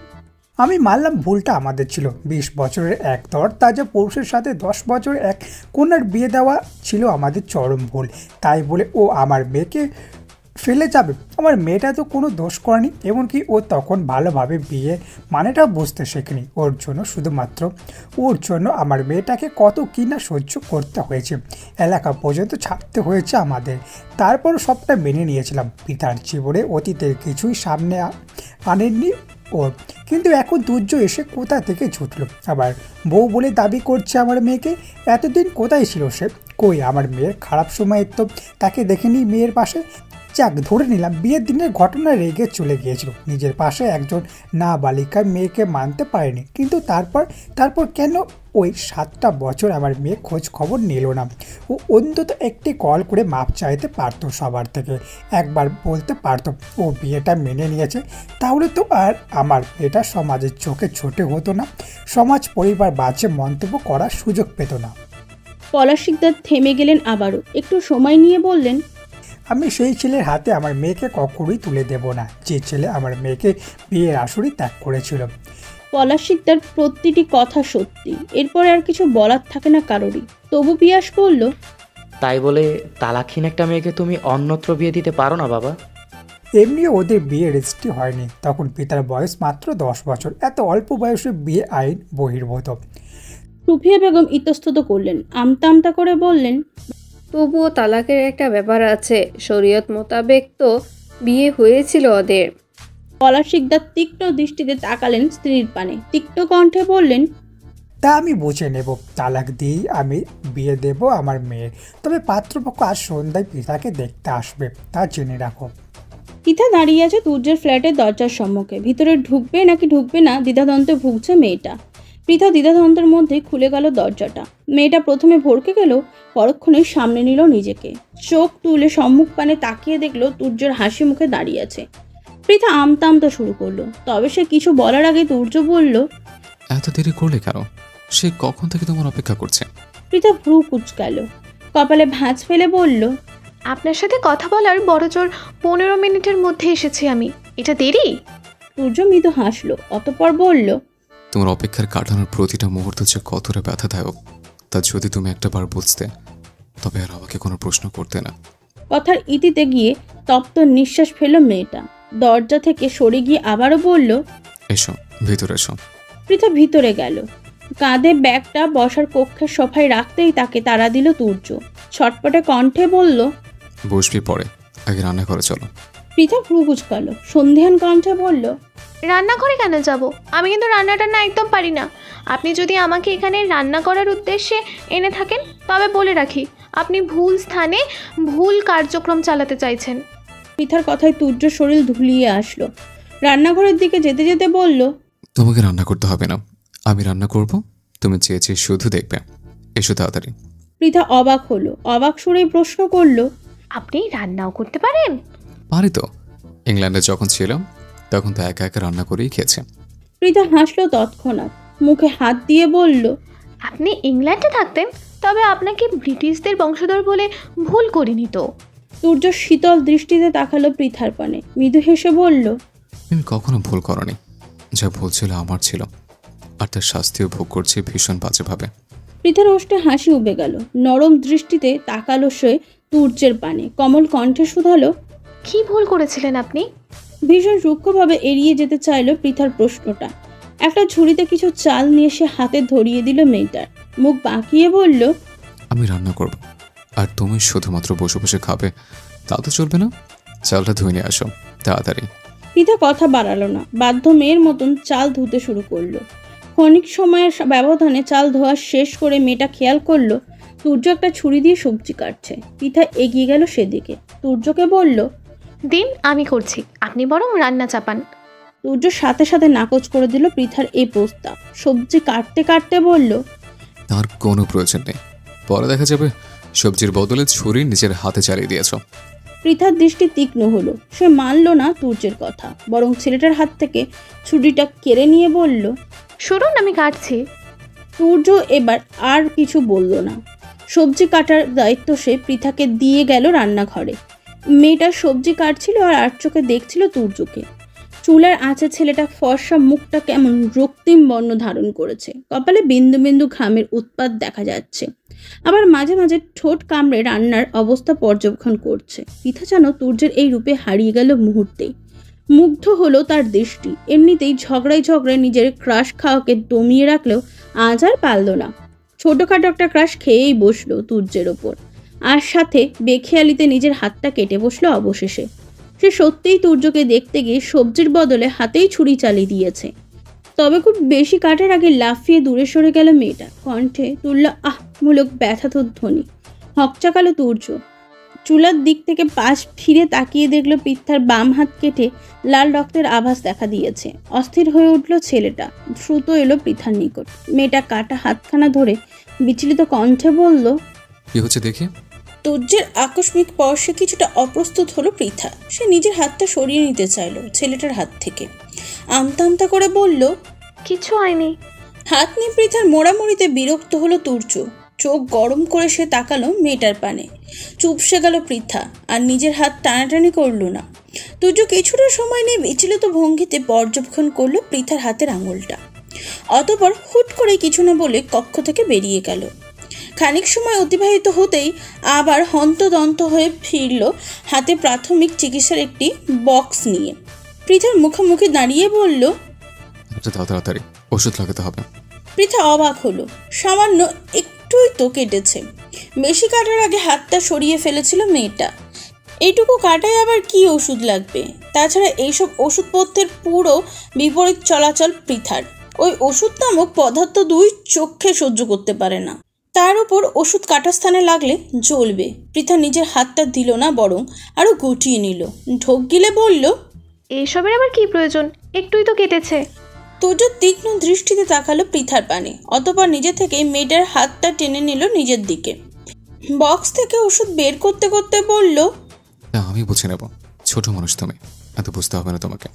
আমি মানলাম ভুলটা আমাদের ছিল। 20 বছরের এক তর তাজা পুরুষের সাথে 10 বছর এক কন্যার বিয়ে দেওয়া ছিল আমাদের চরম ভুল। তাই বলে ও আমার মেয়েকে ফেলে যাবে? আমার মেয়েটা তো কোনো দোষ করেনি, এমনকি ও তখন ভালোভাবে বিয়ে মানেটা বুঝতে শেখেনি। শুধুমাত্র ওর জন্য আমার মেয়েটাকে কত কি না সহ্য করতে হয়েছে, এলাকা পর্যন্ত ছাড়তে হয়েছে আমাদের। তারপর সবটা মেনে নিয়েছিলাম। পিতার জীবনে অতীতের কিছুই সামনে আনেননি ওর, কিন্তু এখন দুর্য এসে কোথা থেকে ছুটলো, আবার বউ বলে দাবি করছে আমার মেয়েকে। এতদিন কোথায় ছিল সে? কই আমার মেয়ের খারাপ সময় তো তাকে দেখেনি মেয়ের পাশে। যাক, ধরে নিলাম বিয়ের দিনের ঘটনা রেগে চলে গিয়েছিল, নিজের পাশে একজন নাবালিকার মেয়েকে মানতে পারেনি, কিন্তু তারপর কেন ওই 7টা বছর আমার মেয়ে খোঁজ খবর নিল না? ও অন্তত একটি কল করে মাপ চাইতে পারতো সবার থেকে, একবার বলতে পারতো ও বিয়েটা মেনে নিয়েছে। তাহলে তো আর আমার এটা সমাজের চোখে ছোট হতো না, সমাজ পরিবার বাজে মন্তব্য করার সুযোগ পেত না। পলাশ শিকদার থেমে গেলেন আবারও, একটু সময় নিয়ে বললেন, আমি সেই ছেলের হাতে আমার মেয়েকে কখনোই তুলে দেব না, যে ছেলে আমার মেয়েকে বিয়ের আসরে ত্যাগ করেছিল। পলাশ শিকদার প্রতিটি কথা সত্যি, এরপরে আর কিছু বলার থাকে না কারোরই। তবু পিয়াস বলল, তাই বলে তালাকহীন একটা মেয়েকে তুমি অন্যত্র বিয়ে দিতে পারো না বাবা। এমনিও ওদের বিয়ে রেজিস্ট্রি হয়নি, তখন পিতার বয়স মাত্র 10 বছর। এত অল্প বয়সে বিয়ে আইন বহির্ভূত। সুফিয়া বেগম ইতস্তত করলেন, আমতা আমতা করে বললেন, তবুও তালাকের একটা ব্যাপার আছে, শরীয়ত মোতাবেক তো বিয়ে হয়েছিল ওদের। পলাশ শিকদার তীক্ষ্ণ দৃষ্টিতে তাকালেন স্ত্রীর পানে, তীক্ষ্ণ কণ্ঠে বললেন, তা আমি বুঝে নেব, তালাক দিয়েই আমি বিয়ে দেব আমার মেয়ের। তবে পাত্রপক্ষ আজ সন্ধ্যায় পিতাকে দেখতে আসবে, তা জেনে রাখো। পিতা দাঁড়িয়ে আছে তুর্যের ফ্ল্যাটের দরজার সম্মুখে। ভিতরে ঢুকবে নাকি ঢুকবে না দ্বিধাদ্বন্দ্বে ভুগছে মেয়েটা। পৃথা দ্বিধাদ্বন্দ্বের মধ্যে খুলে গেল দরজাটা। মেয়েটা প্রথমে ভড়কে গেল, পরক্ষণে সামনে নিল নিজেকে। চোখ তুলে সম্মুখ পানে তাকিয়ে দেখলো তুর্যের হাসি মুখে দাঁড়িয়ে আছে। পৃথা আমতা আমতা শুরু করলো, তবে সে কিছু বলার আগে তুর্য বলল, এত দেরি করলে কেন? সে কখন থেকে তোমার অপেক্ষা করছে? পৃথা ভ্রু কুঁচকাল, কপালে ভাঁজ ফেলে বলল, আপনার সাথে কথা বলার বড়জোর 15 মিনিটের মধ্যে এসেছি আমি, এটা দেরি? তুর্য মৃদু হাসলো, অতঃপর বলল, তোমার অপেক্ষার কাটানোর প্রতিটা মুহূর্ত যে কতটা ব্যথাদায়ক তা যদি তুমি একটাবার বুঝতে, তবে আর আমাকে কোনো প্রশ্ন করতে না। কথার ইতিতে গিয়ে তপ্ত নিঃশ্বাস ফেলল মেয়েটা। দরজা থেকে সরে গিয়ে আবারও বলল, এসো, ভিতরে এসো। পৃথা ভিতরে গেল। কাঁধে ব্যাগটা বসার কক্ষের সোফায় রাখতেই তাকে তাড়া দিল তুর্য। ছটপটে কণ্ঠে বলল, বসবি পরে, আগে রান্না করে চলো। পৃথা ভ্রু কুঁচকাল, সন্ধিহান কণ্ঠে বলল, রান্নাঘরে কেন যাব? আমি কিন্তু রান্নাটা একদম পারি না। আপনি যদি আমাকে এখানে রান্না করার উদ্দেশ্যে এনে থাকেন, তবে বলে রাখি আপনি ভুল স্থানে ভুল কার্যক্রম চালাতে চাইছেন। পৃথার কথায় তুর্য শরীর ধুলিয়ে আসলো। রান্নাঘরের দিকে যেতে যেতে বলল, তোমাকে রান্না করতে হবে না, আমি রান্না করব, তুমি চেয়ে চেয়ে শুধু দেখবে। এসো তাড়াতাড়ি। পৃথা অবাক হলো, অবাক সুরেই প্রশ্ন করলো, আপনি রান্নাও করতে পারেন? পারি তো, ইংল্যান্ডে যখন ছিলাম তখন তো একা একা রান্না করেই খেয়েছে। পৃথা হাসলো তৎক্ষণাৎ, মুখে হাত দিয়ে বলল, আপনি ইংল্যান্ডে থাকতেন, তবে আপনাকে ব্রিটিশদের বংশধর বলে ভুল করিনি তো। তুর্য শীতল দৃষ্টিতে তাকালো পৃথার পানে, মৃদু হেসে বলল, তুমি কখনো ভুল করনি, যা ভুল ছিল আমার ছিল, আর তার শাস্তিও ভোগ করছে ভীষণ বাজেভাবে। পৃথার ওষ্ঠে হাসি উবে গেল, নরম দৃষ্টিতে তাকালো সে তুর্যের পানে, কমল কণ্ঠে শুধালো, কি ভুল করেছিলেন আপনি? ভীষণ সূক্ষ্মভাবে এড়িয়ে যেতে চাইলো পৃথার প্রশ্নটা। একটা ঝুড়িতে কিছু চাল নিয়ে সে হাতে ধরিয়ে দিল মেয়েটার। মুখ বাঁকিয়ে বলল, আমি রান্না করব, আর তুমি শুধুমাত্র বসে বসে খাবে, তা তো চলবে না। চালটা ধুয়ে নিয়ে আসো তাড়াতাড়ি। পৃথা কথা বাড়ালো না, বাধ্য মেয়ের মতন চাল ধুতে শুরু করলো। ক্ষণিক সময়ের ব্যবধানে চাল ধোয়া শেষ করে মেয়েটা খেয়াল করলো তুর্য একটা ছুরি দিয়ে সবজি কাটছে। পৃথা এগিয়ে গেল সেদিকে, তুর্যকে বলল, দিন, আমি করছি, আপনি বরং রান্না চাপান। তুর্য সাথে সাথে নাকচ করে দিল পৃথার এই প্রস্তাব। সবজি কাটতে কাটতে বলল, তার কোনো প্রয়োজন নেই, পরে দেখা যাবে সবজির বদলে ছুরি নিজের হাতে চালিয়ে দিয়েছ। পৃথার দৃষ্টি তীক্ষ্ণ হলো, সে মানল না তুর্যের কথা, বরং ছেলেটার হাত থেকে ছুরিটা কেড়ে নিয়ে বলল, শুনুন, আমি কাটছি। তুর্য এবার আর কিছু বলল না। সবজি কাটার দায়িত্ব সে পৃথাকে দিয়ে গেল রান্নাঘরে। মেয়েটা সবজি কাটছিল আর আর চোখে দেখছিল তুর্যকে। চুলার আঁচে ছেলেটা ফর্সা মুখটা কেমন রক্তিম বর্ণ ধারণ করেছে, কপালে বিন্দু বিন্দু ঘামের উৎপাত দেখা যাচ্ছে, আবার মাঝে মাঝে ঠোঁট কামড়ে রান্নার অবস্থা পর্যবেক্ষণ করছে। পৃথা যেন তুর্যের এই রূপে হারিয়ে গেল মুহূর্তেই। মুগ্ধ হলো তার দৃষ্টি। এমনিতেই ঝগড়ায় ঝগড়ায় নিজের ক্রাশ খাওয়াকে দমিয়ে রাখলেও আজ আর পারল না। ছোটখাটো একটা ক্রাশ খেয়েই বসলো তুর্যের ওপর, আর সাথে বেখেয়ালিতে নিজের হাতটা কেটে বসলো অবশেষে। সে সত্যিই তুর্যকে দেখতে গিয়ে সবজির বদলে হাতেই ছুরি চালিয়ে দিয়েছে। তবে খুব বেশি কাটার আগে লাফিয়ে দূরে সরে গেল মেয়েটা, কণ্ঠে তুলল আহমূলক ব্যথাতুর ধ্বনি। হকচাকালো তুর্য চুলার দিক থেকে পাশ ফিরে তাকিয়ে দেখলো পৃথার বাম হাত কেটে লাল রক্তের আভাস দেখা দিয়েছে। অস্থির হয়ে উঠল ছেলেটা, দ্রুত এলো পৃথার নিকট। মেয়েটা কাটা হাতখানা ধরে বিচলিত কণ্ঠে বলল, কি হচ্ছে দেখি। তুর্যের আকস্মিক স্পর্শে কিছুটা অপ্রস্তুত হলো পৃথা। সে নিজের হাতটা সরিয়ে নিতে চাইলো ছেলেটার হাত থেকে। আমতা আমতা করে বলল, কিছু হয়নি। হাত নিয়ে পৃথার মোড়ামুড়িতে বিরক্ত হলো তুর্য। চোখ গরম করে সে তাকালো মেয়েটার পানে। চুপসে গেল পৃথা, আর নিজের হাত টানাটানি করল না। তুর্য কিছুটা সময় নিয়ে বিচলিত ভঙ্গিতে পর্যবেক্ষণ করলো পৃথার হাতের আঙুলটা। অতঃপর হুট করে কিছু না বলে কক্ষ থেকে বেরিয়ে গেল। খানিক সময় অতিবাহিত হতেই আবার হন্তদন্ত হয়ে ফিরল হাতে প্রাথমিক চিকিৎসার একটি বক্স নিয়ে। পৃথার মুখোমুখি দাঁড়িয়ে বলল, তাড়াতাড়ি ওষুধ লাগাতে হবে। পৃথা অবাক হলো। সামান্য একটুই তো কেটেছে। বেশি কাটার আগে হাতটা সরিয়ে ফেলেছিল মেয়েটা। এইটুকু কাটায় আবার কি ওষুধ লাগবে? তাছাড়া এইসব ওষুধপত্রের পুরো বিপরীত চলাচল পৃথার। ওই ওষুধ নামক পদার্থ দুই চোখে সহ্য করতে পারে না। তার উপর ওষুধ কাটা স্থানে লাগলে জ্বলবে। পৃথা নিজের হাতটা দিল না, বরং আরো গুটিয়ে নিল। ঢোক গিলে বলল, এইসবের আবার কি প্রয়োজন? একটুই তো কেটেছে। তুর্য তীক্ষ্ণ দৃষ্টিতে তাকালো পৃথার পানে। অতঃপর নিজে থেকে মেয়েটার হাতটা টেনে নিল নিজের দিকে। বক্স থেকে ওষুধ বের করতে করতে বলল, আমি বুঝে নেব, ছোট মানুষ তুমি, এত বুঝতে হবে না তোমাকে।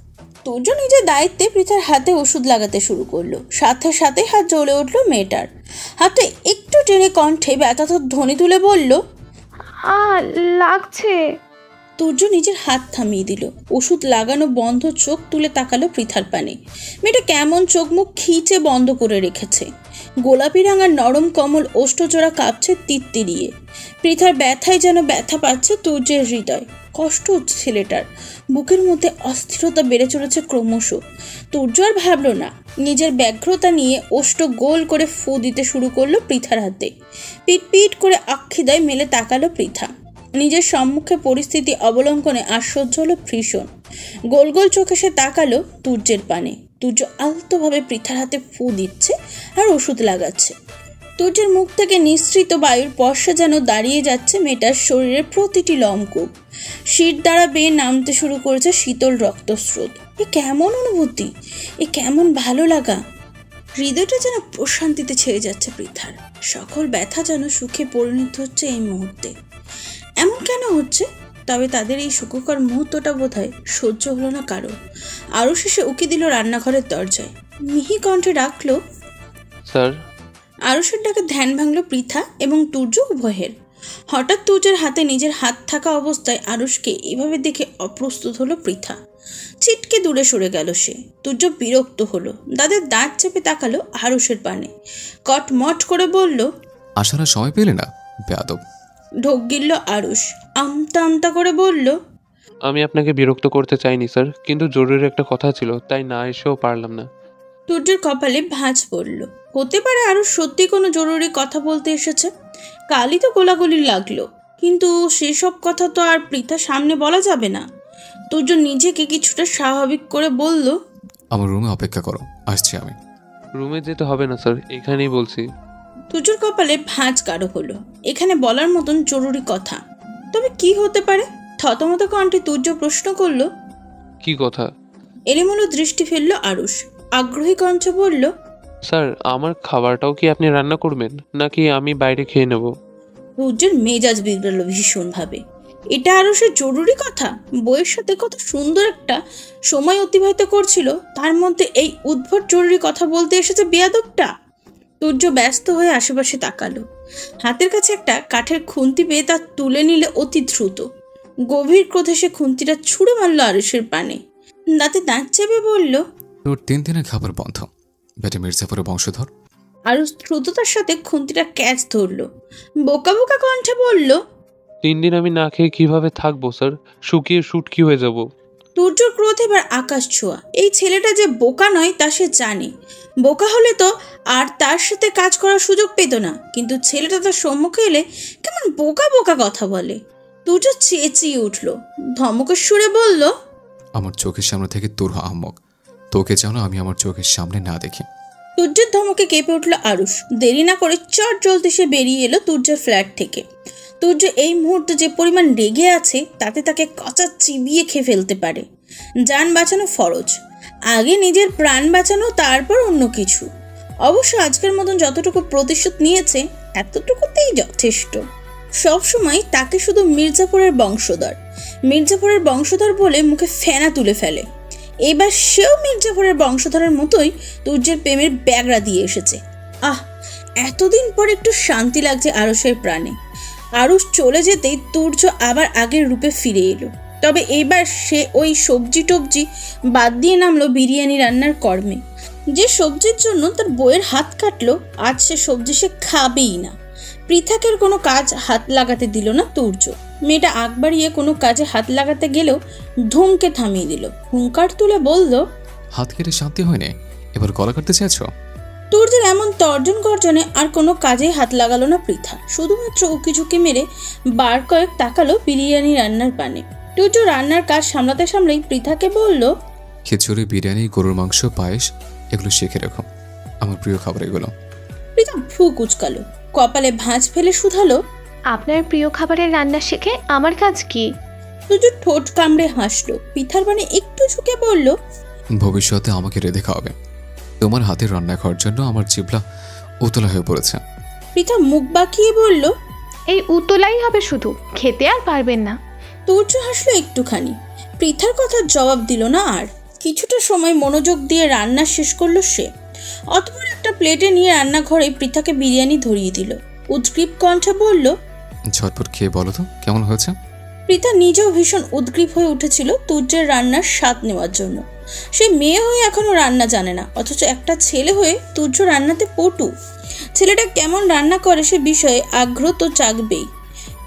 তুর্য নিজের দায়িত্বে পৃথার হাতে ওষুধ লাগাতে শুরু করলো। সাথে সাথে হাত জ্বলে উঠলো মেয়েটার। হাতে একটু টেনে কণ্ঠে ব্যথাতর ধ্বনি তুলে বলল, লাগছে। তুর্য নিজের হাত থামিয়ে দিল। ওষুধ লাগানো বন্ধ চোখ তুলে তাকালো পৃথার পানে। মেয়েটা কেমন চোখ মুখ খিচে বন্ধ করে রেখেছে। গোলাপি রাঙার নরম কমল ওষ্ঠজোড়া কাঁপছে তিত্তিরিয়ে। পৃথার ব্যথায় যেন ব্যথা পাচ্ছে তুর্যের হৃদয়। কষ্ট হচ্ছে ছেলেটার। বুকের মধ্যে অস্থিরতা বেড়ে চলেছে ক্রমশ। তুর্য আর ভাবল না। নিজের ব্যগ্রতা নিয়ে ওষ্ঠ গোল করে ফু দিতে শুরু করলো পৃথার হাতে। পিট পিট করে আক্ষিদায় মেলে তাকালো পৃথা। নিজের সম্মুখে পরিস্থিতি অবলম্বনে আশ্চর্য হলো ভীষণ। গোল গোল চোখে সে তাকালো তুর্যের পানে। তুর্য আলতোভাবে পৃথার হাতে ফু দিচ্ছে আর ওষুধ লাগাচ্ছে। তুর্যের মুখ থেকে নিঃসৃত বায়ুর পর্ষা যেন দাঁড়িয়ে যাচ্ছে মেয়েটার শরীরের প্রতিটি লোমকূপ। শীত দ্বারা বেয়ে নামতে শুরু করেছে শীতল রক্তস্রোত। এ কেমন অনুভূতি! এ কেমন ভালো লাগা! হৃদয়টা যেন প্রশান্তিতে ছেড়ে যাচ্ছে পৃথার। সকল ব্যথা যেন সুখে পরিণত হচ্ছে এই মুহূর্তে। এমন কেন হচ্ছে? তবে তাদের এই সুখকর মুহূর্তটা বোধহয় সহ্য হলো না কারো। আরও শেষে উকি দিল রান্নাঘরের দরজায়। মিহি কণ্ঠে ডাকলো, স্যার। আরুষের ডাকে ধ্যান ভাঙল পৃথা এবং তুর্য উভয়ের। হঠাৎ তুর্যের হাতে নিজের হাত থাকা অবস্থায় আরুষকে এভাবে দেখে অপ্রস্তুত হলো পৃথা। ছিটকে দূরে সরে গেল সে। তুর্য বিরক্ত হলো। দাঁতের দাঁত চেপে তাকালো আরুষের পানে। কটমট করে বলল, আসার সময় পেলে না, বেয়াদব। ঢোক গিলল আরুষ। আমতা আমতা করে বলল, আমি আপনাকে বিরক্ত করতে চাইনি স্যার, কিন্তু জরুরি একটা কথা ছিল, তাই না এসেও পারলাম না। তুর্যের কপালে ভাঁজ পড়ল। হতে পারে আরুষ সত্যি কোনো জরুরি কথা বলতে এসেছে। কালই তো গোলাগুলি লাগলো, কিন্তু সেসব কথা তো আর পৃথার সামনে বলা যাবে না। তুর্য নিজেকে কিছুটা স্বাভাবিক করে বলল, আমার রুমে অপেক্ষা করো, আসছি আমি। রুমে যেতে হবে না স্যার, এখানেই বলছি। তুর্যর কপালে ভাঁজ গাঢ় হলো। এখানে বলার মতন জরুরি কথা তবে কি হতে পারে? থতমত কণ্ঠে তুর্য প্রশ্ন করল, কি কথা? এলোমেলো দৃষ্টি ফেলল আরুষ। আগ্রহী কণ্ঠে বলল, স্যার, আমার খাবারটাও কি আপনি রান্না করবেন, নাকি আমি বাইরে খেয়ে নেব? তুর্যের মেজাজ বিগড়ালো ভীষণভাবে। এটা আরুষের জরুরি কথা? বইয়ের সাথে কত সুন্দর একটা সময় অতিবাহিত করছিল, তার মধ্যে এই উদ্ভট জরুরি কথা বলতে এসেছে বেয়াদবটা। তুর্য ব্যস্ত হয়ে আশেপাশে তাকালো। হাতের কাছে একটা কাঠের খুন্তি পেয়ে তা তুলে নিলে অতি দ্রুত। গভীর ক্রোধে সে খুন্তিটা ছুঁড়ে মারল আরুষের পানে। দাঁতে দাঁত চেপে বলল, তোর 3 দিনের খাবার বন্ধ, বেটে মির্জাপুরের বংশধর। আরুষ দ্রুততার সাথে খুন্তিটা ক্যাচ ধরল। বোকা বোকা কণ্ঠে বলল, 3 দিন আমি না খেয়ে কিভাবে থাকবো স্যার? শুকিয়ে শুটকি হয়ে যাব। তুর্যর ক্রোধ এবার আকাশ ছোঁয়া। এই ছেলেটা যে বোকা নয় তা সে জানে। বোকা হলে তো আর তার সাথে কাজ করার সুযোগ পেত না, কিন্তু ছেলেটা তার সম্মুখে এলে কেমন বোকা বোকা কথা বলে। তুর্য চেঁচিয়ে উঠল, ধমকের সুরে বলল, আমার চোখের সামনে থেকে তোর আহম্মক, তোকে যেন আমি আমার চোখের সামনে না দেখি। তুর্যের ধমকে কেঁপে উঠল আরুষ। দেরি না করে চট জলদি সে বেরিয়ে এলো তুর্যের ফ্ল্যাট থেকে। তুর্য এই মুহূর্তে যে পরিমাণ রেগে আছে তাতে তাকে কচা চিবিয়ে খেয়ে ফেলতে পারে। যান বাঁচানো ফরজ, আগে নিজের প্রাণ বাঁচানো, তারপর অন্য কিছু। অবশ্য আজকের মতন যতটুকু প্রতিশোধ নিয়েছে এতটুকুতেই যথেষ্ট। সবসময় তাকে শুধু মির্জাপুরের বংশধর বলে মুখে ফেনা তুলে ফেলে। এবার সেও মির্জাপুরের বংশধরের মতোই তুর্যের প্রেমের ব্যাগরা দিয়ে এসেছে। আহ, এতদিন পর একটু শান্তি লাগছে আরুষের প্রাণে। আরুষ চলে যেতেই তুর্য আবার আগের রূপে ফিরে এলো। তবে এবার সে ওই সবজি টবজি বাদ দিয়ে নামলো বিরিয়ানি রান্নার কর্মে। যে সবজির জন্য তার বইয়ের হাত কাটলো, আজ সে সবজি সে খাবেই না। পৃথাকের কোনো কাজ হাত লাগাতে দিল না তুর্য। মেয়েটা আগ বাড়িয়ে কোনো কাজে হাত লাগাতে গেলেও ধমকে থামিয়ে দিল। হুঙ্কার তুলে বলল, হাত কেটে শান্তি হয়নি, এবার গলা কাটতে চাইছ? তুর্যের এমন তর্জন গর্জনে আর কোনো কাজেই হাত লাগালো না পৃথা। শুধুমাত্র উকিঝুঁকি মেরে বার কয়েক তাকালো বিরিয়ানি রান্নার পানে। তুর্য রান্নার কাজ সামলাতে সামলেই পৃথাকে বলল, খিচুড়ি, বিরিয়ানি, গরুর মাংস, পায়েস এগুলো শিখে রাখো, আমার প্রিয় খাবার এগুলো। পৃথা ভ্রু কুচকালো, কপালে ভাঁজ ফেলে শুধালো, আপনার প্রিয় খাবারের রান্না শিখে আমার কাজ কি? তুর্য ঠোঁট কামড়ে হাসলো। পৃথার মানে একটু ঝুঁকে বলল, ভবিষ্যতে আমাকে রেঁধে খাওয়াবে। তোমার হাতের রান্না খাওয়ার জন্য আমার জিভলা উতলা হয়ে পড়েছে। পৃথা মুখ বাঁকিয়ে বলল, এই উতলাই হবে শুধু, খেতে আর পারবেন না। তুর্য হাসলো একটুখানি। পৃথার কথার জবাব দিল না আর। কিছুটা সময় মনোযোগ দিয়ে রান্না শেষ করলো সে। অতঃপর একটা প্লেটে নিয়ে রান্নাঘরে পৃথাকে বিরিয়ানি ধরিয়ে দিল। উদ্গ্রীব কণ্ঠে বলল, ঝটপট খেয়ে বলো তো কেমন হয়েছে। পৃথা নিজেও ভীষণ উদ্গ্রীব হয়ে উঠেছিল তুর্যের রান্নার স্বাদ নেওয়ার জন্য। সে মেয়ে হয়ে এখনো রান্না জানে না, অথচ একটা ছেলে হয়ে তুর্য রান্নাতে পটু। ছেলেটা কেমন রান্না করে সে বিষয়ে আগ্রহ তো জাগবেই।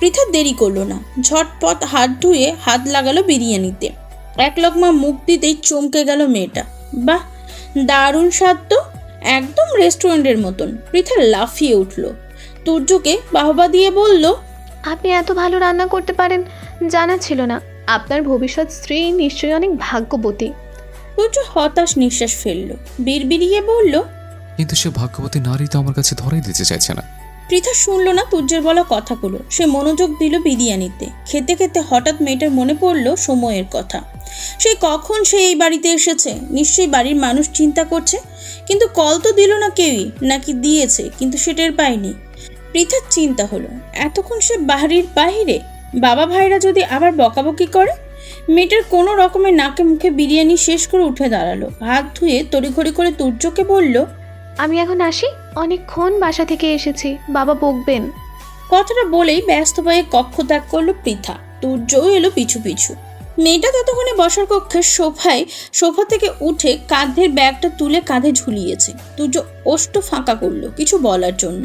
পৃথা দেরি করলো না, ঝটপট হাত ধুয়ে হাত লাগালো বিরিয়ানিতে। এক লগমা মুখ দিতেই চমকে গেল মেয়েটা। বাহ, দারুণ স্বাদ তো, একদম রেস্টুরেন্টের মতন। পৃথা লাফিয়ে উঠল, তুর্যকে বাহবা দিয়ে বলল, আপনি এত ভালো রান্না করতে পারেন জানা ছিল না। আপনার ভবিষ্যৎ স্ত্রী নিশ্চয়ই অনেক ভাগ্যবতী। তুর্য হতাশ নিঃশ্বাস ফেললো, বিড়বিড়িয়ে বলল, কিন্তু সে ভাগ্যবতী নারী তো আমার কাছে ধরাই দিতে চাইছে না। পৃথা শুনল না তুর্যের বলা কথাগুলো। সে মনোযোগ দিল বিরিয়ানিতে। খেতে খেতে হঠাৎ মেয়েটার মনে পড়ল সময়ের কথা। সে কখন সে এই বাড়িতে এসেছে, নিশ্চয়ই বাড়ির মানুষ চিন্তা করছে। কিন্তু কল তো দিল না কেউই, নাকি দিয়েছে কিন্তু সে টের পায়নি। পৃথার চিন্তা হলো, এতক্ষণ সে বাড়ির বাহিরে, বাবা ভাইরা যদি আবার বকাবকি করে। মেয়েটার কোনো রকমের নাকে মুখে বিরিয়ানি শেষ করে উঠে দাঁড়ালো। হাত ধুয়ে তড়িঘড়ি করে তুর্যকে বলল, আমি এখন আসি, অনেকক্ষণ বাসা থেকে এসেছি, বাবা বকবেন। কথাটা বলেই ব্যস্ত পায়ে কক্ষ ত্যাগ করলো পৃথা। তুর্যও এলো পিছু পিছু। মেয়েটা ততক্ষণে বসার কক্ষের সোফা থেকে উঠে কাঁধের ব্যাগটা তুলে কাঁধে ঝুলিয়েছে। তুর্য ওষ্ঠ ফাঁকা করলো কিছু বলার জন্য,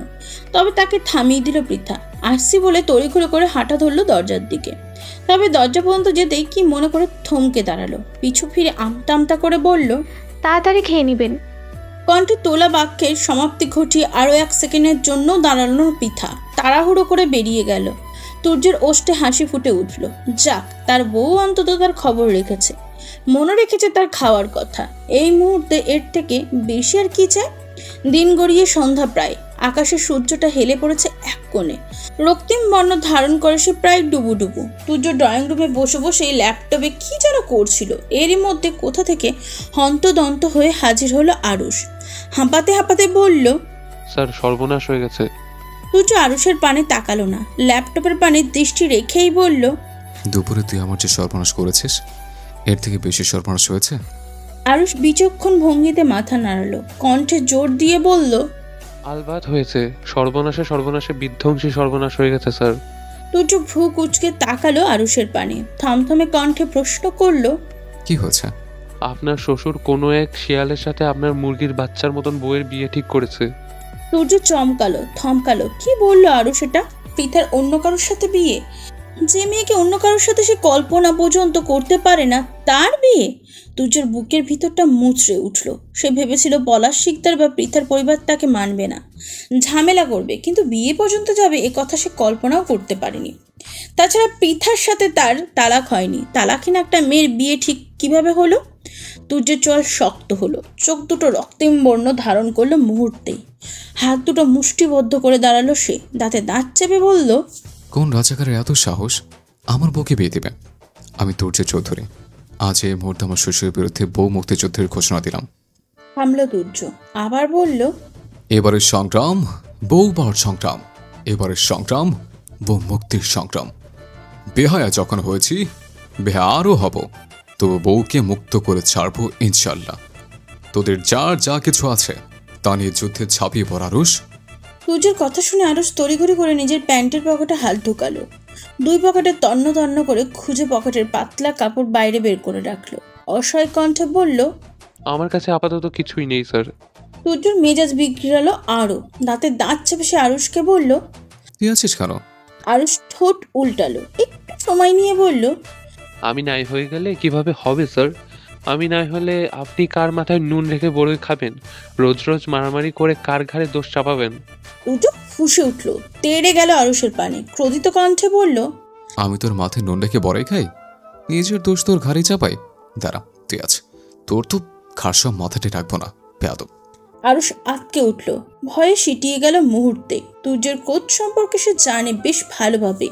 তবে তাকে থামিয়ে দিল পৃথা। আসছি বলে তড়িঘড়ি করে হাঁটা ধরলো দরজার দিকে। তবে দরজা পর্যন্ত যেতেই কি মনে করে থমকে দাঁড়ালো। পিছু ফিরে আমতা আমতা করে বলল, তাড়াতাড়ি খেয়ে নেবেন। কণ্ঠে তোলা বাক্যের সমাপ্তি ঘটিয়ে আরও 1 সেকেন্ডের জন্য দাঁড়ানো পৃথা তাড়াহুড়ো করে বেরিয়ে গেল। তুর্যের ওষ্ঠে হাসি ফুটে উঠল। যাক, তার বউ অন্তত তার খবর রেখেছে, মনে রেখেছে তার খাওয়ার কথা। এই মুহূর্তে এর থেকে বেশি আর কি চায়। দিন গড়িয়ে সন্ধ্যা প্রায়। আকাশে সূর্যটা হেলে পড়েছে এক কোণে, রক্তিম বর্ণ ধারণ করে সে প্রায় ডুবু। তুর্য ড্রয়িং রুমে বসে বসে ল্যাপটপে কি যেন করছিল। এরই মধ্যে কোথা থেকে হন্তদন্ত হয়ে হাজির হলো আরুষ। হাঁপাতে হাঁপাতে বলল, স্যার সর্বনাশ হয়ে গেছে। তুর্য আরুষের পানে তাকালো না, ল্যাপটপের পানে দৃষ্টি রেখেই বলল, দুপুরে তুই আমার যে সর্বনাশ করেছিস এর থেকে বেশি সর্বনাশ হয়েছে। আরুষ বিচক্ষণ ভঙ্গিতে মাথা নাড়ালো, কণ্ঠে জোর দিয়ে বলল, আলবাত হয়েছে, সর্বনাশে বিধ্বংসী সর্বনাশ হয়ে গেছে স্যার। তুর্য ভ্রু কুচকে তাকালো আরুষের পানে, থমথমে কণ্ঠে প্রশ্ন করলো, কি হয়েছে? আপনার শ্বশুর কোনো এক শিয়ালের সাথে আপনার মুরগির বাচ্চার মতন বউয়ের বিয়ে ঠিক করেছে। তুর্য চমকালো, থমকালো। কি বললো আরুষ এটা? পৃথার অন্য কারোর সাথে বিয়ে? যে মেয়েকে অন্য কারোর সাথে সে কল্পনা পর্যন্ত করতে পারে না, তার বিয়ে? তুর্যের বুকের ভিতরটা মুচড়ে উঠল। সে ভেবেছিল পলাশ শিকদার বা পৃথার পরিবার তাকে মানবে না, ঝামেলা করবে, কিন্তু বিয়ে পর্যন্ত যাবে এ কথা সে কল্পনাও করতে পারেনি। তাছাড়া পৃথার সাথে তার তালাক হয়নি। তালাকহীন একটা মেয়ের বিয়ে ঠিক কিভাবে হলো? তুর্যের চোয়াল শক্ত হলো, চোখ দুটো রক্তিম বর্ণ ধারণ করলো মুহূর্তেই। হাত দুটো মুষ্টিবদ্ধ করে দাঁড়ালো সে, দাঁতে দাঁত চেপে বলল, কোন রাজাকারের এত সাহস আমার বউকে বিয়ে দেবে? আমি তুর্যের চৌধুরী, আজ এই মুহূর্তে আমার শ্বশুরের বিরুদ্ধে বউ মুক্তিযুদ্ধের ঘোষণা দিলাম। থামলো তুর্য, আবার বলল, এবারের সংগ্রাম বউবার সংগ্রাম, এবারের সংগ্রাম বউ মুক্তির সংগ্রাম। বেহায়া যখন হয়েছি, বেহা আরও হব, তবু বউকে মুক্ত করে ছাড়বো ইনশাল্লাহ। তোদের যার যা কিছু আছে তা নিয়ে যুদ্ধে ঝাঁপিয়ে পড় আরুষ। তুর্যের কথা শুনে আরুষ তড়িঘড়ি করে নিজের প্যান্টের পকেটে হাত ঢুকালো। 2 পকেটে তন্ন তন্ন করে খুঁজে পকেটের পাতলা কাপড় বাইরে বের করে রাখলো। অসহায় কণ্ঠে বলল, আমার কাছে আপাতত কিছুই নেই স্যার। তুর্যর মেজাজ বিগড়ালো আরো। দাঁতে দাঁত চেপে সে আরুষকে বলল, তুই আছিস কেন? আরুষ ঠোঁট উল্টালো, একটু সময় নিয়ে বলল, আমি নাই হয়ে গেলে কিভাবে হবে স্যার? আমি নাই হলে আপনি কার মাথায় নুন রেখে বড়ই খাবেন? রোজ রোজ মারামারি করে কার ঘাড়ে দোষ চাপাবেন? তুর্য ফুঁসে উঠল, তেড়ে গেল আরুষের পানে, ক্রোধিত কণ্ঠে বলল, আমি তোর মাথায় নুন রেখে বড়াই খাই? নিজের দোষ তোর ঘাড়ে চাপাই? দাঁড়া, তুই আছে, তোর তো ঘাড় সব মাথাতে রাখবো না, বেয়াদব। আরুষ আটকে উঠল, ভয়ে সিটিয়ে গেল মুহূর্তে। তুর্যের কোচ সম্পর্কে সে জানে বেশ ভালোভাবে।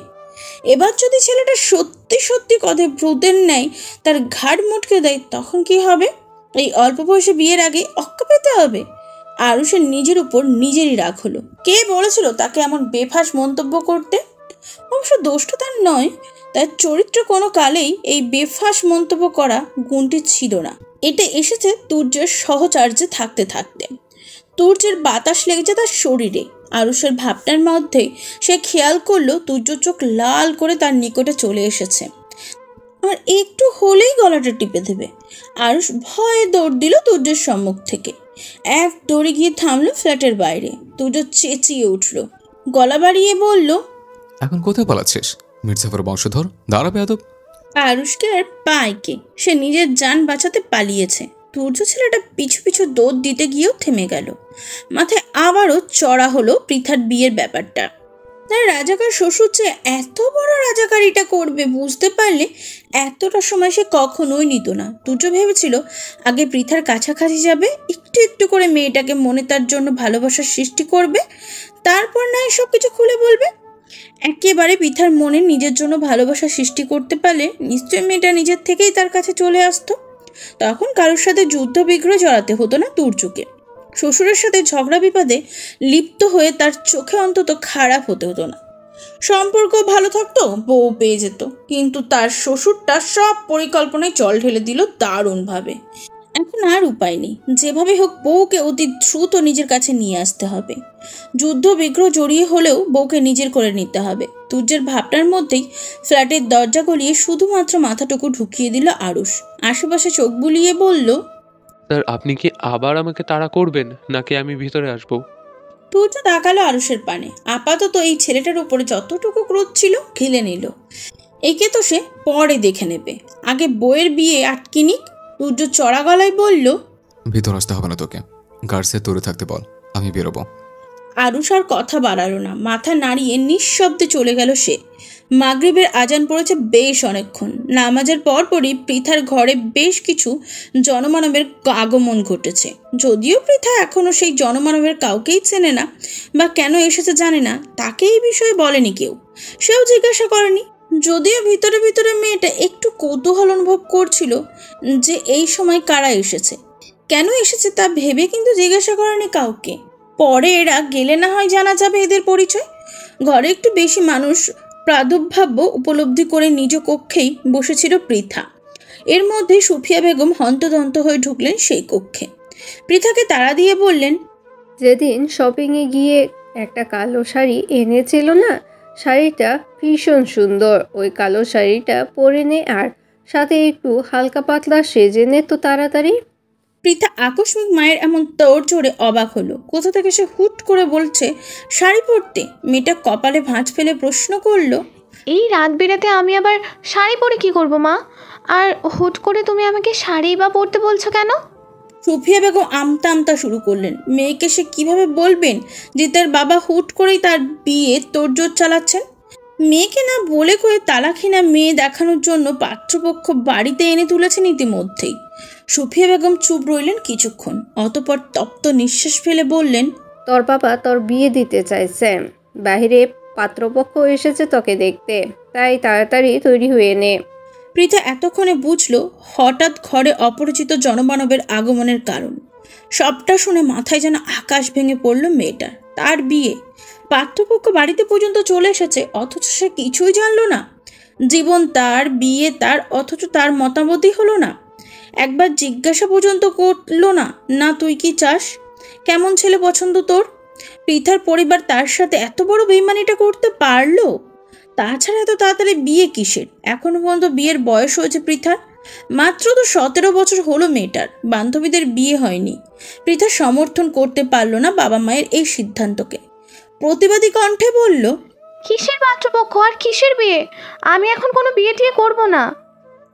এবার যদি ছেলেটা সত্যি সত্যি কথা ভূতের ন্যায় তার ঘাড় মটকে দেয়, তখন কি হবে? এই অল্প বয়সে বিয়ের আগে অক্কা পেতে হবে। আরুষের নিজের উপর নিজেরই রাগ হলো। কে বলেছিল তাকে এমন বেফাস মন্তব্য করতে? অবশ্য দোষটা তার নয়, তার চরিত্র কোনো কালেই এই বেফাস মন্তব্য করা গুণটি ছিল না। এটা এসেছে তুর্যের সহচার্যে থাকতে থাকতে। তুর্যের বাতাস লেগেছে তার শরীরে। আরুষের ভাবনার মধ্যে সে খেয়াল করলো তুর্য চোখ লাল করে তার নিকটে চলে এসেছে, আর একটু হলেই গলাটা টিপে দেবে। আরুষ ভয়ে দৌড় দিল তুর্যের সম্মুখ থেকে। এক দৌড়ে গিয়ে থামলো ফ্ল্যাটের বাইরে। তুর্য চেঁচিয়ে উঠল, গলা বাড়িয়ে বলল, এখন কোথায় পালাচ্ছিস? মির্জাফর বংশধর, দাঁড়া বেয়াদব। আরুষকে আর পায় কে? সে নিজের জান বাঁচাতে পালিয়েছে। তুর্য ছেলেটা পিছু পিছু দৌড় দিতে গিয়েও থেমে গেল। মাথায় আবারও চড়া হলো পৃথার বিয়ের ব্যাপারটা। তার রাজাকার শ্বশুর যে এত বড় রাজাকারিটা করবে বুঝতে পারলে এতটা সময় সে কখনোই নিত না। তুর্য ভেবেছিল আগে পৃথার কাছাকাছি যাবে, একটু একটু করে মেয়েটাকে মনে তার জন্য ভালোবাসার সৃষ্টি করবে, তারপর না সব কিছু খুলে বলবে। একেবারে পৃথার মনে নিজের জন্য ভালোবাসা সৃষ্টি করতে পারলে নিশ্চয়ই মেয়েটা নিজের থেকেই তার কাছে চলে আসতো। তখন কারোর সাথে যুদ্ধ বিগ্রহ জড়াতে হতো না তুর্যকে। শ্বশুরের সাথে ঝগড়া বিবাদে লিপ্ত হয়ে তার চোখে অন্তত খারাপ হতে হতো না। সম্পর্ক ভালো থাকতো, বউ পেয়ে যেত। কিন্তু তার শ্বশুরটা সব পরিকল্পনায় জল ঢেলে দিল দারুণভাবে। এখন আর উপায় নেই, যেভাবে হোক বউকে অতি দ্রুত নিজের কাছে নিয়ে আসতে হবে। যুদ্ধ বিগ্রহ জড়িয়ে হলেও বউকে নিজের করে নিতে হবে। তুর্যের ভাবনার মধ্যেই ফ্ল্যাটের দরজা গলিয়ে শুধুমাত্র মাথাটুকু ঢুকিয়ে দিল আরুষ। আশেপাশে চোখ বুলিয়ে বলল, স্যার আপনি কি আবার আমাকে তাড়া করবেন নাকি আমি ভিতরে আসবো? তুর্য তাকালো আরুষের পানে। আপাতত এই ছেলেটার উপরে যতটুকু ক্রোধ ছিল ঘিলে নিল। একে তো সে পরে দেখে নেবে, আগে বউয়ের বিয়ে আটকে নিক। তুর্য চড়া গলায় বলল, ভিতর আসতে হবে না তোকে, গার্ডসে দূরে থাকতে বল, আমি বেরোবো। আরুষ আর কথা বাড়ালো না, মাথা নাড়িয়ে নিঃশব্দে চলে গেল সে। মাগরিবের আজান পড়েছে বেশ অনেকক্ষণ। নামাজের পরপরই পৃথার ঘরে বেশ কিছু জনমানবের আগমন ঘটেছে। যদিও পৃথা এখনও সেই জনমানবের কাউকেই চেনে না বা কেন এসেছে জানে না, তাকে এই বিষয়ে বলেনি কেউ, সেও জিজ্ঞাসা করেনি। যদিও ভিতরে ভিতরে মেয়েটা একটু কৌতূহল অনুভব করছিল যে এই সময় কারা এসেছে, কেন এসেছে তা ভেবে কিন্তু জিজ্ঞাসা করেনি কাউকে। পরে এরা গেলে না হয় জানা যাবে এদের পরিচয়। ঘরে একটু বেশি মানুষ প্রাদুর্ভাব উপলব্ধি করে নিজ কক্ষেই বসেছিল পৃথা। এর মধ্যে সুফিয়া বেগম হন্তদন্ত হয়ে ঢুকলেন সেই কক্ষে। পৃথাকে তাড়া দিয়ে বললেন, যেদিন শপিংয়ে গিয়ে একটা কালো শাড়ি এনেছিল না, শাড়িটা ভীষণ সুন্দর। ওই কালো শাড়িটা পরে নে, আর সাথে একটু হালকা পাতলা সেজে নে তো তাড়াতাড়ি। পৃথা আকস্মিক মায়ের এমন তোড় জোরে অবাক হলো। কোথা থেকে সে হুট করে বলছে শাড়ি পরতে? মেয়েটা কপালে ভাঁজ ফেলে প্রশ্ন করলো, এই রাত বেরাতে আমি আবার শাড়ি পরে কি করব মা? আর হুট করে তুমি আমাকে শাড়ি বা পরতে বলছো কেন? সুফিয়া বেগম আমতা আমতা শুরু করলেন। মেয়েকে সে কিভাবে বলবেন যে তার বাবা হুট করেই তার বিয়ে তোড়জোড় চালাচ্ছেন? মেয়েকে না বলে কয়ে তালাখিনা মেয়ে দেখানোর জন্য পাত্রপক্ষ বাড়িতে এনে তুলেছেন ইতিমধ্যেই। সুফিয়া বেগম চুপ রইলেন কিছুক্ষণ, অতঃপর তপ্ত নিঃশ্বাস ফেলে বললেন, তোর বাবা তোর বিয়ে দিতে চাইছে, বাইরে পাত্রপক্ষ এসেছে তোকে দেখতে, তাই তাড়াতাড়ি তৈরি হয়ে নে। পৃথা এতক্ষণে বুঝল হঠাৎ ঘরে অপরিচিত জনমানবের আগমনের কারণ। সবটা শুনে মাথায় যেন আকাশ ভেঙে পড়ল মেয়েটার। তার বিয়ে, পাত্রপক্ষ বাড়িতে পর্যন্ত চলে এসেছে, অথচ সে কিছুই জানলো না। জীবন তার, বিয়ে তার, অথচ তার মতামতই হলো না। একবার জিজ্ঞাসা পর্যন্ত করলো না, না তুই কি চাস, কেমন ছেলে পছন্দ তোর? পৃথার পরিবার তার সাথে এত বড় বেইমানিটা করতে পারলো। তাছাড়া এত তাড়াতাড়ি বিয়ে কিসের? এখনো পর্যন্ত বিয়ের বয়স হয়েছে পৃথার, মাত্র তো 17 বছর হলো মেয়েটার, বান্ধবীদের বিয়ে হয়নি। পৃথা সমর্থন করতে পারল না বাবা মায়ের এই সিদ্ধান্তকে, প্রতিবাদী কণ্ঠে বলল, কিসের পাত্রপক্ষ আর কিসের বিয়ে? আমি এখন কোনো বিয়ে টিয়ে করবো না।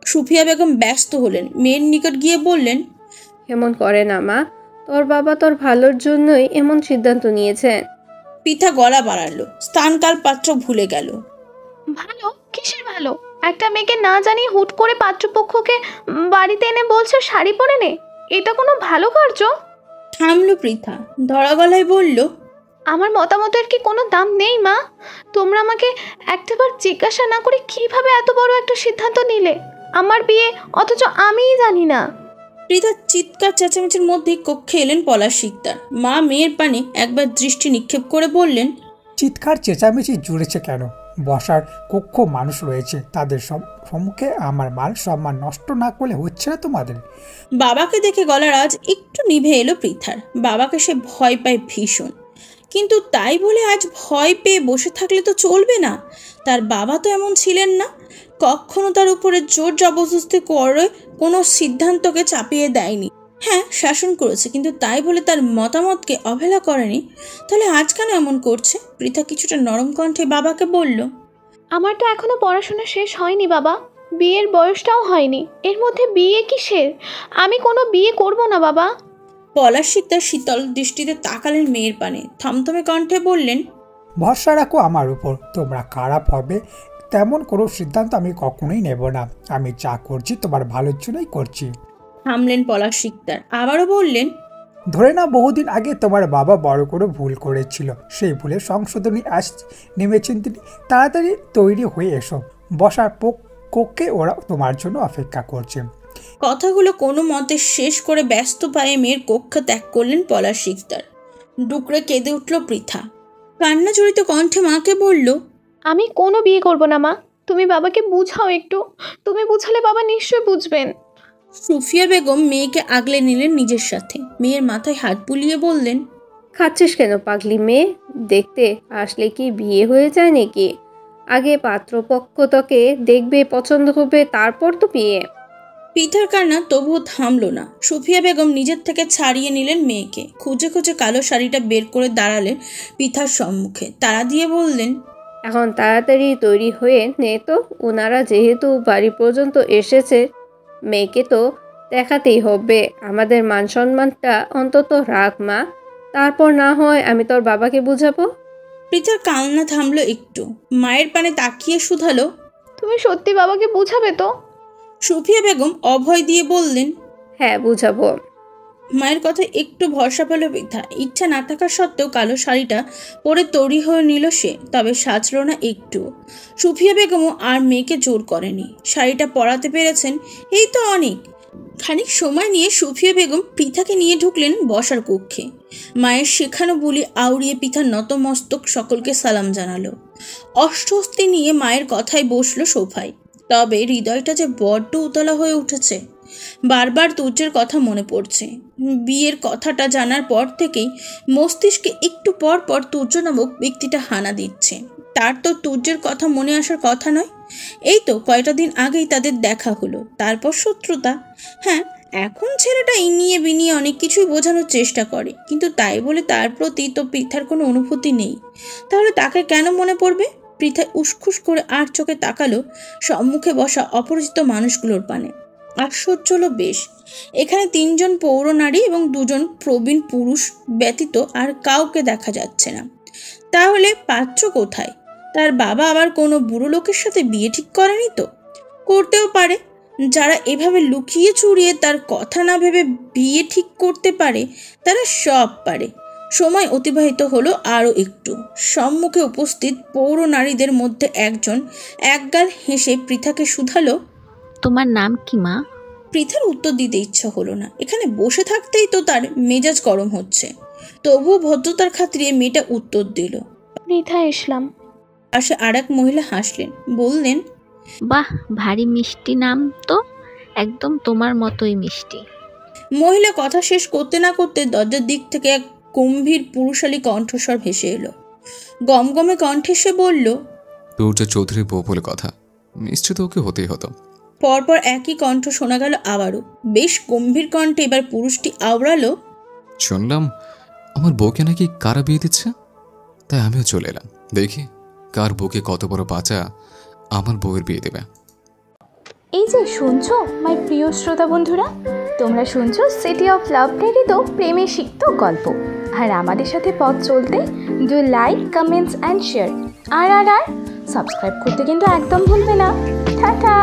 সুফিয়া বেগম ব্যস্ত হলেন, মেয়ের নিকট গিয়ে বললেন, এমন করে না মা, তোর বাবা তোর ভালোর জন্যই এমন সিদ্ধান্ত নিয়েছেন। পৃথা গলা বাড়ালো, স্থানকাল পাত্র ভুলে গেল। ভালো? কিসের ভালো? একটা মেয়েকে না জানিয়ে হুট করে পাত্রপক্ষকে বাড়িতে এনে বলছে শাড়ি পরে নে, এটা কোনো ভালো কার্য? থামলো পৃথা, ধরা গলায় বলল, আমার মতামতের কি কোনো দাম নেই মা? তোমরা আমাকে একটাবার জিজ্ঞাসা না করে কিভাবে এত বড় একটা সিদ্ধান্ত নিলে? আমার বিয়ে, অথচ আমিই জানি না। পৃথার চিৎকার চেঁচামেচির মধ্যে কক্ষে এলেন পলাশ শিকদার। মা মেয়ের পানে একবার দৃষ্টি নিক্ষেপ করে বললেন, চিৎকার চেঁচামেচি জুড়েছে কেন? বসার কক্ষ মানুষ রয়েছে, তাদের সম্মুখে আমার মান সম্মান নষ্ট না করলে হচ্ছে না তোমাদের? বাবাকে দেখে গলার আজ একটু নিভে এলো পৃথার। বাবাকে সে ভয় পায় ভীষণ, কিন্তু তাই বলে আজ ভয় পেয়ে বসে থাকলে তো চলবে না। তার বাবা তো এমন ছিলেন না, কখনো তার উপরে জোর জবরদস্তি করে কোনো সিদ্ধান্তকে চাপিয়ে দেয়নি। হ্যাঁ, শাসন করেছে, কিন্তু তাই বলে তার মতামতকে অবহেলা করেনি। তাহলে আজ কেন এমন করছে? পৃথা কিছুটা নরম কণ্ঠে বাবাকে বলল, আমার তো এখনো পড়াশোনা শেষ হয়নি বাবা, বিয়ের বয়সটাও হয়নি, এর মধ্যে বিয়ে কিসের? আমি কোনো বিয়ে করব না বাবা। পলাশ শিকদার শীতল দৃষ্টিতে তাকালেন মেয়ের পানে, থমথমে কণ্ঠে বললেন, ভরসা রাখো আমার উপর, তোমরা খারাপ হবে তেমন কোনো সিদ্ধান্ত আমি কখনোই নেব না। আমি যা করছি তোমার ভালোর জন্যই করছি। থামলেন পলাশ শিকদার, আবারও বললেন, ধরে না বহুদিন আগে তোমার বাবা বড় করে ভুল করেছিল, সেই ভুলের সংশোধনী আজ নেমেছেন তিনি। তাড়াতাড়ি তৈরি হয়ে এসো, বসার কক্ষে ওরা তোমার জন্য অপেক্ষা করছে। কথাগুলো কোনো মতে শেষ করে ব্যস্ত পায়ে মেয়ের কক্ষ ত্যাগ করলেন পলাশ শিকদার। ডুকরে কেঁদে উঠল পৃথা, কান্না জড়িত কণ্ঠে মাকে বলল, আমি কোনো বিয়ে করব না মা, তুমি বাবাকে বুঝাও একটু, তুমি বুঝালে বাবা নিশ্চয়ই বুঝবেন। সুফিয়া বেগম মেয়েকে আগলে নিলেন নিজের সাথে, মেয়ের মাথায় হাত বুলিয়ে বললেন, খাচ্ছিস কেন পাগলি মেয়ে? দেখতে আসলে কি বিয়ে হয়ে যায় নাকি? আগে পাত্রপক্ষ তোকে দেখবে, পছন্দ হবে, তারপর তো বিয়ে। পৃথার কান্না তবুও থামলো না। সুফিয়া বেগম নিজের থেকে ছাড়িয়ে নিলেন মেয়েকে, খুঁজে খুঁজে কালো শাড়িটা বের করে দাঁড়ালেন পৃথার সম্মুখে, তাড়া দিয়ে বললেন, এখন তাড়াতাড়ি তৈরি হয়ে নে তো, ওনারা যেহেতু বাড়ি পর্যন্ত এসেছে, মেয়েকে তো দেখাতেই হবে। আমাদের মান সম্মানটা অন্তত রাখ মা, তারপর না হয় আমি তোর বাবাকে বুঝাবো। পৃথার কান্না থামলো একটু, মায়ের পানে তাকিয়ে শুধালো, তুমি সত্যি বাবাকে বুঝাবে তো? সুফিয়া বেগম অভয় দিয়ে বললেন, হ্যাঁ বুঝাবো। মায়ের কথায় একটু ভরসা পেল পৃথা। ইচ্ছা না থাকা সত্ত্বেও কালো শাড়িটা পরে তৈরি হয়ে নিল সে, তবে সাজল না একটু। সুফিয়া বেগমও আর মেয়েকে জোর করেনি, শাড়িটা পরাতে পেরেছেন এই তো অনেক। খানিক সময় নিয়ে সুফিয়া বেগম পৃথাকে নিয়ে ঢুকলেন বসার কক্ষে। মায়ের শেখানো বুলি আউড়িয়ে পৃথা নতমস্তক সকলকে সালাম জানালো। অস্বস্তি নিয়ে মায়ের কথায় বসলো সোফায়, তবে হৃদয়টা যে বড্ড উতলা হয়ে উঠেছে। বারবার তুর্যের কথা মনে পড়ছে। বিয়ের কথাটা জানার পর থেকেই মস্তিষ্কে একটু পর পর তুর্য নামক ব্যক্তিটা হানা দিচ্ছে। তার তো তুর্যের কথা মনে আসার কথা নয়। এই তো কয়টা দিন আগেই তাদের দেখা হলো, তারপর শত্রুতা। হ্যাঁ, এখন ছেলেটা ইনিয়ে বিনিয়ে অনেক কিছুই বোঝানোর চেষ্টা করে, কিন্তু তাই বলে তার প্রতি তো পৃথার কোনো অনুভূতি নেই। তাহলে তাকে কেন মনে পড়বে? পৃথা উসখুস করে আর চোখে তাকালো সম্মুখে বসা অপরিচিত মানুষগুলোর পানে। আশ্চর্য হলো বেশ, এখানে 3 জন পৌর নারী এবং 2 জন প্রবীণ পুরুষ ব্যতীত আর কাউকে দেখা যাচ্ছে না। তাহলে পাত্র কোথায়? তার বাবা আবার কোনো বুড়ো লোকের সাথে বিয়ে ঠিক করেনি তো? করতেও পারে। যারা এভাবে লুকিয়ে চুরিয়ে তার কথা না ভেবে বিয়ে ঠিক করতে পারে, তারা সব পারে। সময় অতিবাহিত হলো আরও একটু। সম্মুখে উপস্থিত পৌর নারীদের মধ্যে একজন একগাল হেসে পৃথাকে শুধালো, তোমার নাম কি মা? পৃথার উত্তর দিতে ইচ্ছা হলো না, এখানে বসে থাকতেই তো তার মেজাজ গরম হচ্ছে। তবুও ভদ্রতার খাতিরে মেয়েটা উত্তর দিল, পৃথা ইসলাম। পাশে আর এক মহিলা হাসলেন, বললেন, বাহ, ভারী মিষ্টি নাম তো, একদম তোমার মতোই মিষ্টি। মহিলা কথা শেষ করতে না করতে দরজার দিক থেকে এক গম্ভীর পুরুষালী কণ্ঠস্বর ভেসে এলো। গমগমে কণ্ঠে সে বলল, তুর্য চৌধুরী বউ বলে কথা, নিশ্চিত ওকে হতেই হতো। পরপর একই কণ্ঠ শোনা গেল আবারও। বেশ গম্ভীর কণ্ঠে এবার পুরুষটি আওড়ালো, শুনলাম আমার বউকে নাকি কারা বিয়ে দিচ্ছে, তাই আমিও চলে এলাম, দেখি কার বউকে কত বড় বাচ্চা আমার বউয়ের বিয়ে দেবে। এই যে শুনছো মাই প্রিয় শ্রোতা বন্ধুরা, তোমরা শুনছো সিটি অফ লাভ প্রেরিত প্রেমে সিক্ত গল্প। আর আমাদের সাথে পথ চলতে do like, comments and share. আর সাবস্ক্রাইব করতে কিন্তু একদম ভুলবে না। টাটা।